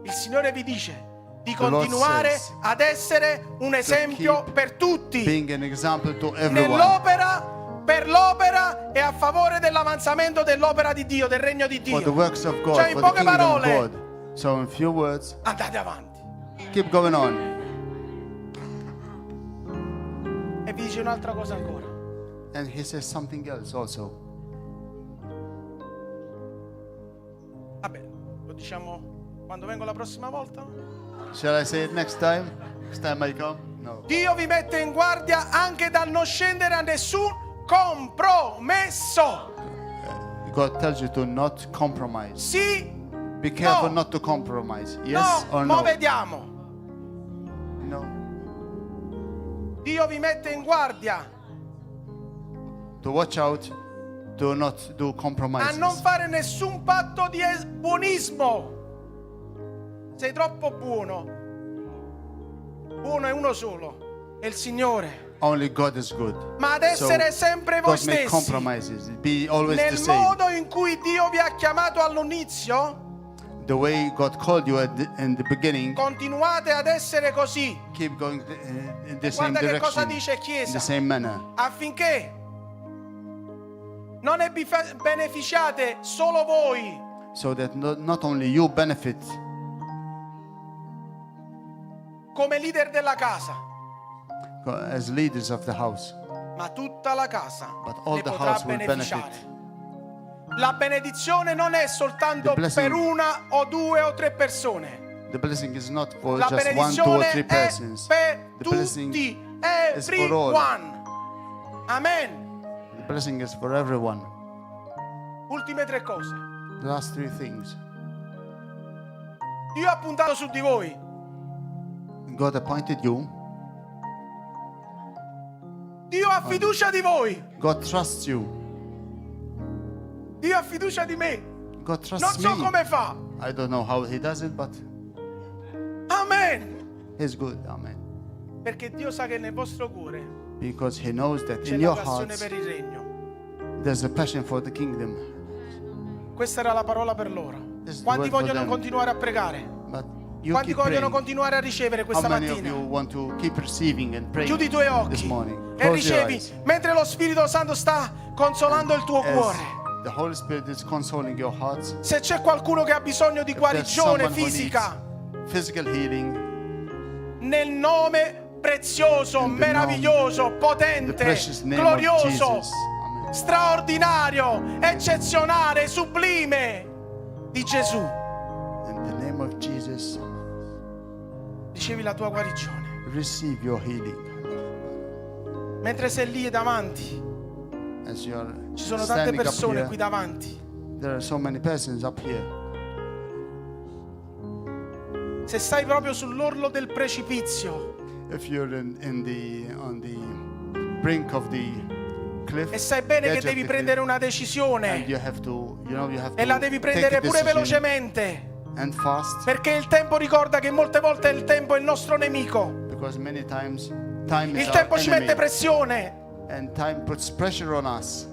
Il Signore vi dice di The Lord continuare says ad essere un esempio keep per tutti. Being an example to everyone. Nell'opera, per l'opera e a favore dell'avanzamento dell'opera di Dio, del regno di For the Dio. works of God, Cioè, in for the poche kingdom of parole, God. So in few words, andate avanti. keep going on. E vi dice un'altra cosa ancora. And he says something else also. Vabbè, lo diciamo quando vengo la prossima volta. Shall I say it next time? Next time I come? No. Dio vi mette in guardia anche dal non scendere a nessun compromesso. God tells you to not compromise. Sì, Be careful no, not to compromise. Yes no, or mo no? vediamo. No. Dio vi mette in guardia To watch out. Do not do a compromises. non fare nessun patto di buonismo. Sei troppo buono. Uno è uno solo, è il Signore. Only God is good. Ma ad essere So, sempre voi don't make stessi. compromises. Be always the Nel same. modo in cui Dio vi ha chiamato all'inizio, The way God called you in the beginning, continuate ad essere così, keep going in the same Guarda che cosa direction. dice In Chiesa. the same manner. affinché non ne beneficiate solo voi, So that not only you benefit come leader della casa, as leaders of the house, ma tutta la casa but all ne the potrà house will beneficiare. benefit. La benedizione non è soltanto The blessing- per una o due o tre persone. The blessing is not for La just 1, 2 or benedizione 3 è persons. per The blessing tutti, is for all. everyone. Amen. The blessing is for everyone. Ultime tre cose. The last 3 things. Dio ha puntato su di voi. God appointed you. Dio ha fiducia di voi. God trusts you. Dio ha fiducia di me. God Non trusts so me. come fa. I don't know how he does it, but Amen. he's good. Amen. Perché Dio sa che nel vostro cuore Because he knows that c'è in la your passione hearts per il regno. there's a passion for the kingdom. Questa era la parola per loro. This is the Quanti word for vogliono them. continuare a pregare? But you Quanti keep vogliono praying. continuare a ricevere How questa many of you mattina? want to keep receiving and praying Chiudi i tuoi this occhi morning? e Close your ricevi eyes. mentre lo Spirito Santo sta consolando il tuo As cuore. the Holy Spirit is consoling your hearts. Se c'è qualcuno che ha bisogno di If there's guarigione someone who fisica, needs physical healing, nel nome prezioso, In the messaggioso, the potente, precious name of glorioso, Jesus. Amen. straordinario, eccezionale, sublime di Gesù. In the name of Jesus, Ricevi la tua guarigione. receive your healing. Mentre sei lì davanti, As you are ci sono tante standing up persone here, qui davanti. there are so many persons up here. Se stai proprio sull'orlo del precipizio If you're on the brink of the cliff, e sai bene the che edge of devi the prendere cliff, una and decisione you have to e la devi take prendere a pure decision velocemente, and fast, perché il tempo, ricorda che molte volte il tempo è il nostro nemico. because many times time is Il our tempo ci mette enemy, pressione. and time puts pressure on us.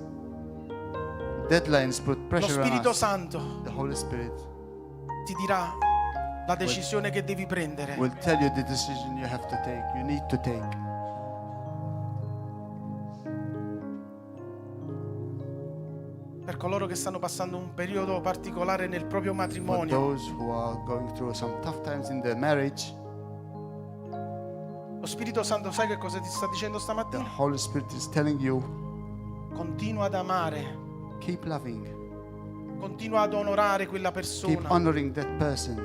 deadlines put Lo pressure on Spirito us. Santo The Holy Spirit ti dirà la decisione che devi prendere. will tell you the decision you have to take, you need to take. Per coloro che stanno passando un periodo particolare nel proprio For matrimonio, those who are going through some tough times in their marriage, lo Spirito Santo sai che cosa ti sta dicendo the stamattina? Holy Spirit is telling you, Continua ad amare, keep loving, continua ad onorare quella keep persona, honoring that person,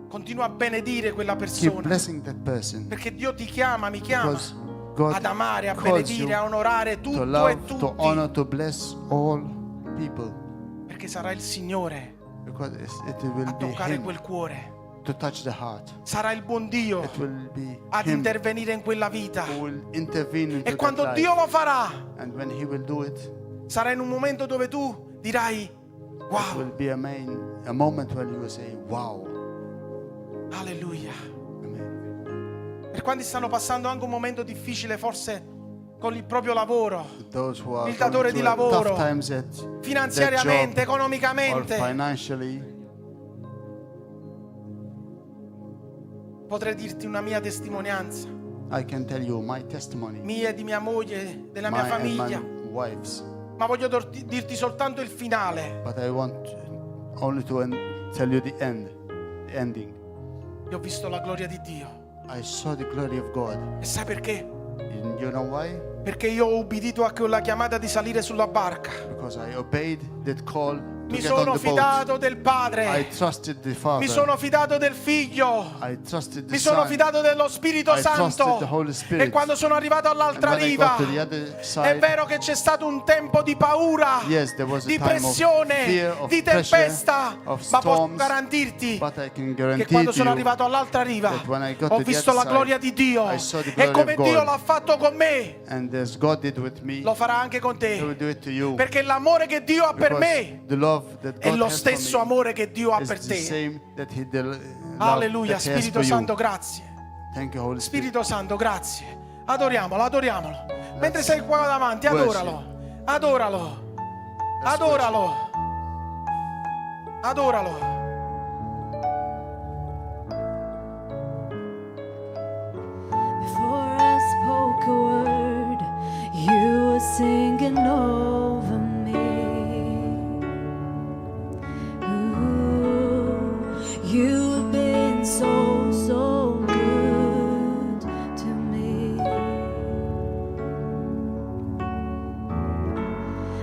continua a benedire quella keep persona, blessing that person. perché Dio ti chiama, mi chiama Because God ad amare, a calls benedire, you a onorare to tutto e love, to tutti, honor, to bless all people. perché sarà il Signore Because it will a be toccare Him quel cuore, to touch the heart. sarà il buon Dio It will be ad Him intervenire in quella vita. who will intervene into E that quando life. Dio lo farà, And when He will do it, sarà in un momento dove tu dirai: it wow, will be a moment when you will say, wow. alleluia. Amen. Per quanti stanno passando anche un momento difficile, forse con il proprio lavoro, Those who are Il datore going di through lavoro, tough times at finanziariamente, their job or economicamente, financially, potrei dirti una mia testimonianza, I can tell you my testimony, mia e di mia moglie, della mia my and famiglia, my wife's. ma voglio dirti soltanto il finale. But I want only to tell you the ending. Io ho visto la gloria di Dio. I saw the glory of God. E sai perché? And you know why? Perché io ho ubbidito a quella chiamata di salire sulla barca. Because I obeyed that call to Mi get on sono the boat. fidato del I Padre. trusted the Father. Mi sono fidato del Figlio. I trusted the Mi sono Son. fidato dello Spirito I trusted Santo. the Holy Spirit. E quando sono arrivato And all'altra when I riva, got to the other è side, vero che c'è stato un tempo di paura, yes, there was a di time of pressione, fear, of di pressure, tempesta, of ma posso storms, garantirti but I can che guarantee quando to sono you arrivato all'altra riva that when I got ho to the visto other la side, gloria di Dio, I saw the e glory come of Dio God. l'ha fatto con me, And as God did with me, lo farà anche con He will te, do it to you. perché l'amore che Dio ha per Because me the love that è God lo has stesso for me amore che Dio ha is per the te. same that He love Alleluia, that He has Spirito for you. Santo, grazie. Thank you, Holy Spirit. Spirito Santo, grazie. Adoriamolo, adoriamolo. Mentre sei qua davanti, adoralo. Adoralo. Adoralo. Adoralo. Before I spoke a word, you were singing over me. Ooh, you have been so, so good to me.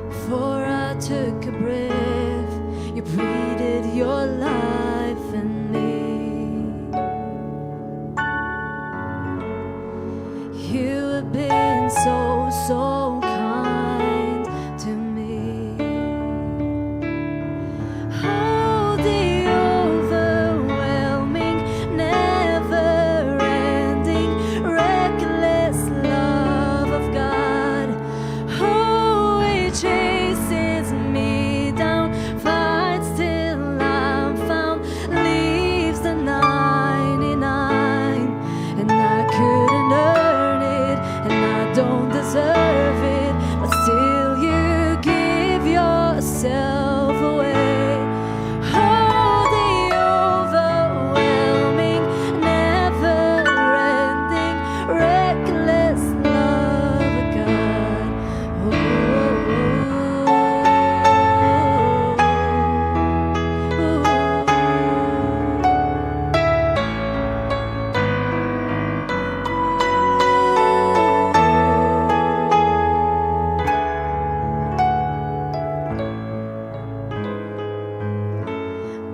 Before I took a breath, you breathed your life in me. You have been so, so kind to me. Oh, the overwhelming, never-ending, reckless love of God. Oh, it chases me down, fights till I'm found, leaves the 99, and I couldn't earn it, and I don't deserve it, but still you give yourself away. Oh, the overwhelming, never-ending, reckless love of God.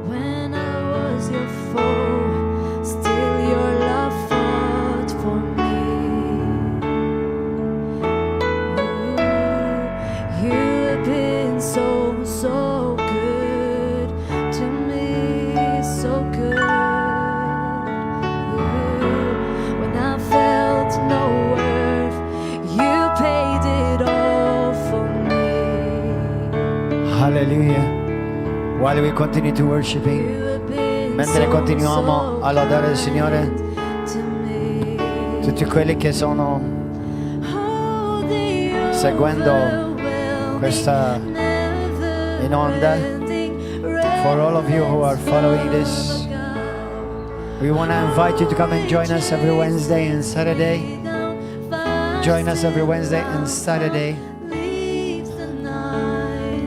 When I was your foe, still your love fought for me. Ooh, you have been so, so good to me, so good. Ooh, when I felt no worth, you paid it all for me. Hallelujah. While we continue to worshiping, You have been mentre so, continuiamo so a lodare il Signore, kind to me. tutti quelli che sono seguendo questa in onda. For all of you who are following this, we want to invite you to come and join us every Wednesday and Saturday. Join us every Wednesday and Saturday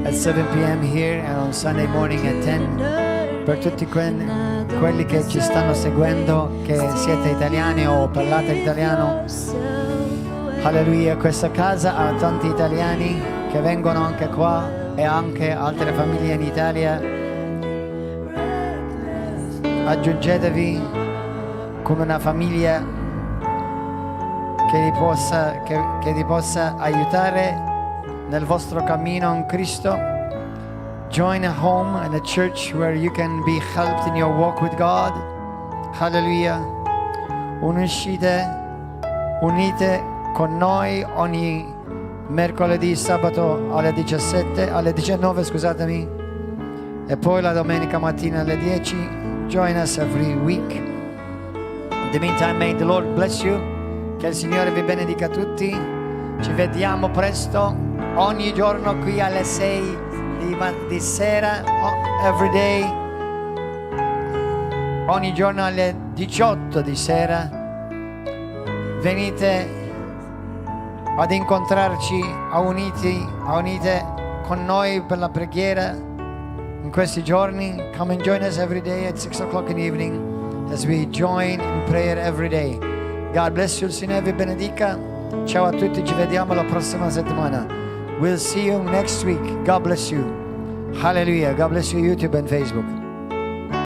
at 7 p.m. here and on Sunday morning at 10. Per tutti quelli che ci stanno seguendo, che siete italiani o parlate l'italiano, alleluia, questa casa ha tanti italiani che vengono anche qua e anche altre famiglie in Italia. Aggiungetevi come una famiglia che vi possa aiutare nel vostro cammino in Cristo. Join a home and a church where you can be helped in your walk with God. Hallelujah. Unite con noi ogni mercoledì, sabato alle 19, scusatemi, e poi la domenica mattina alle 10. Join us every week. In the meantime, may the Lord bless you. Che il Signore vi benedica tutti. Ci vediamo presto, ogni giorno qui alle 6 di sera, every day, ogni giorno alle 18 di sera. Venite ad incontrarci, unite con noi per la preghiera in questi giorni. Come and join us every day at 6 o'clock in the evening as we join in prayer every day. God bless you, il Signore vi benedica. Ciao a tutti, ci vediamo la prossima settimana. We'll see you next week. God bless you. Hallelujah. God bless you, YouTube and Facebook.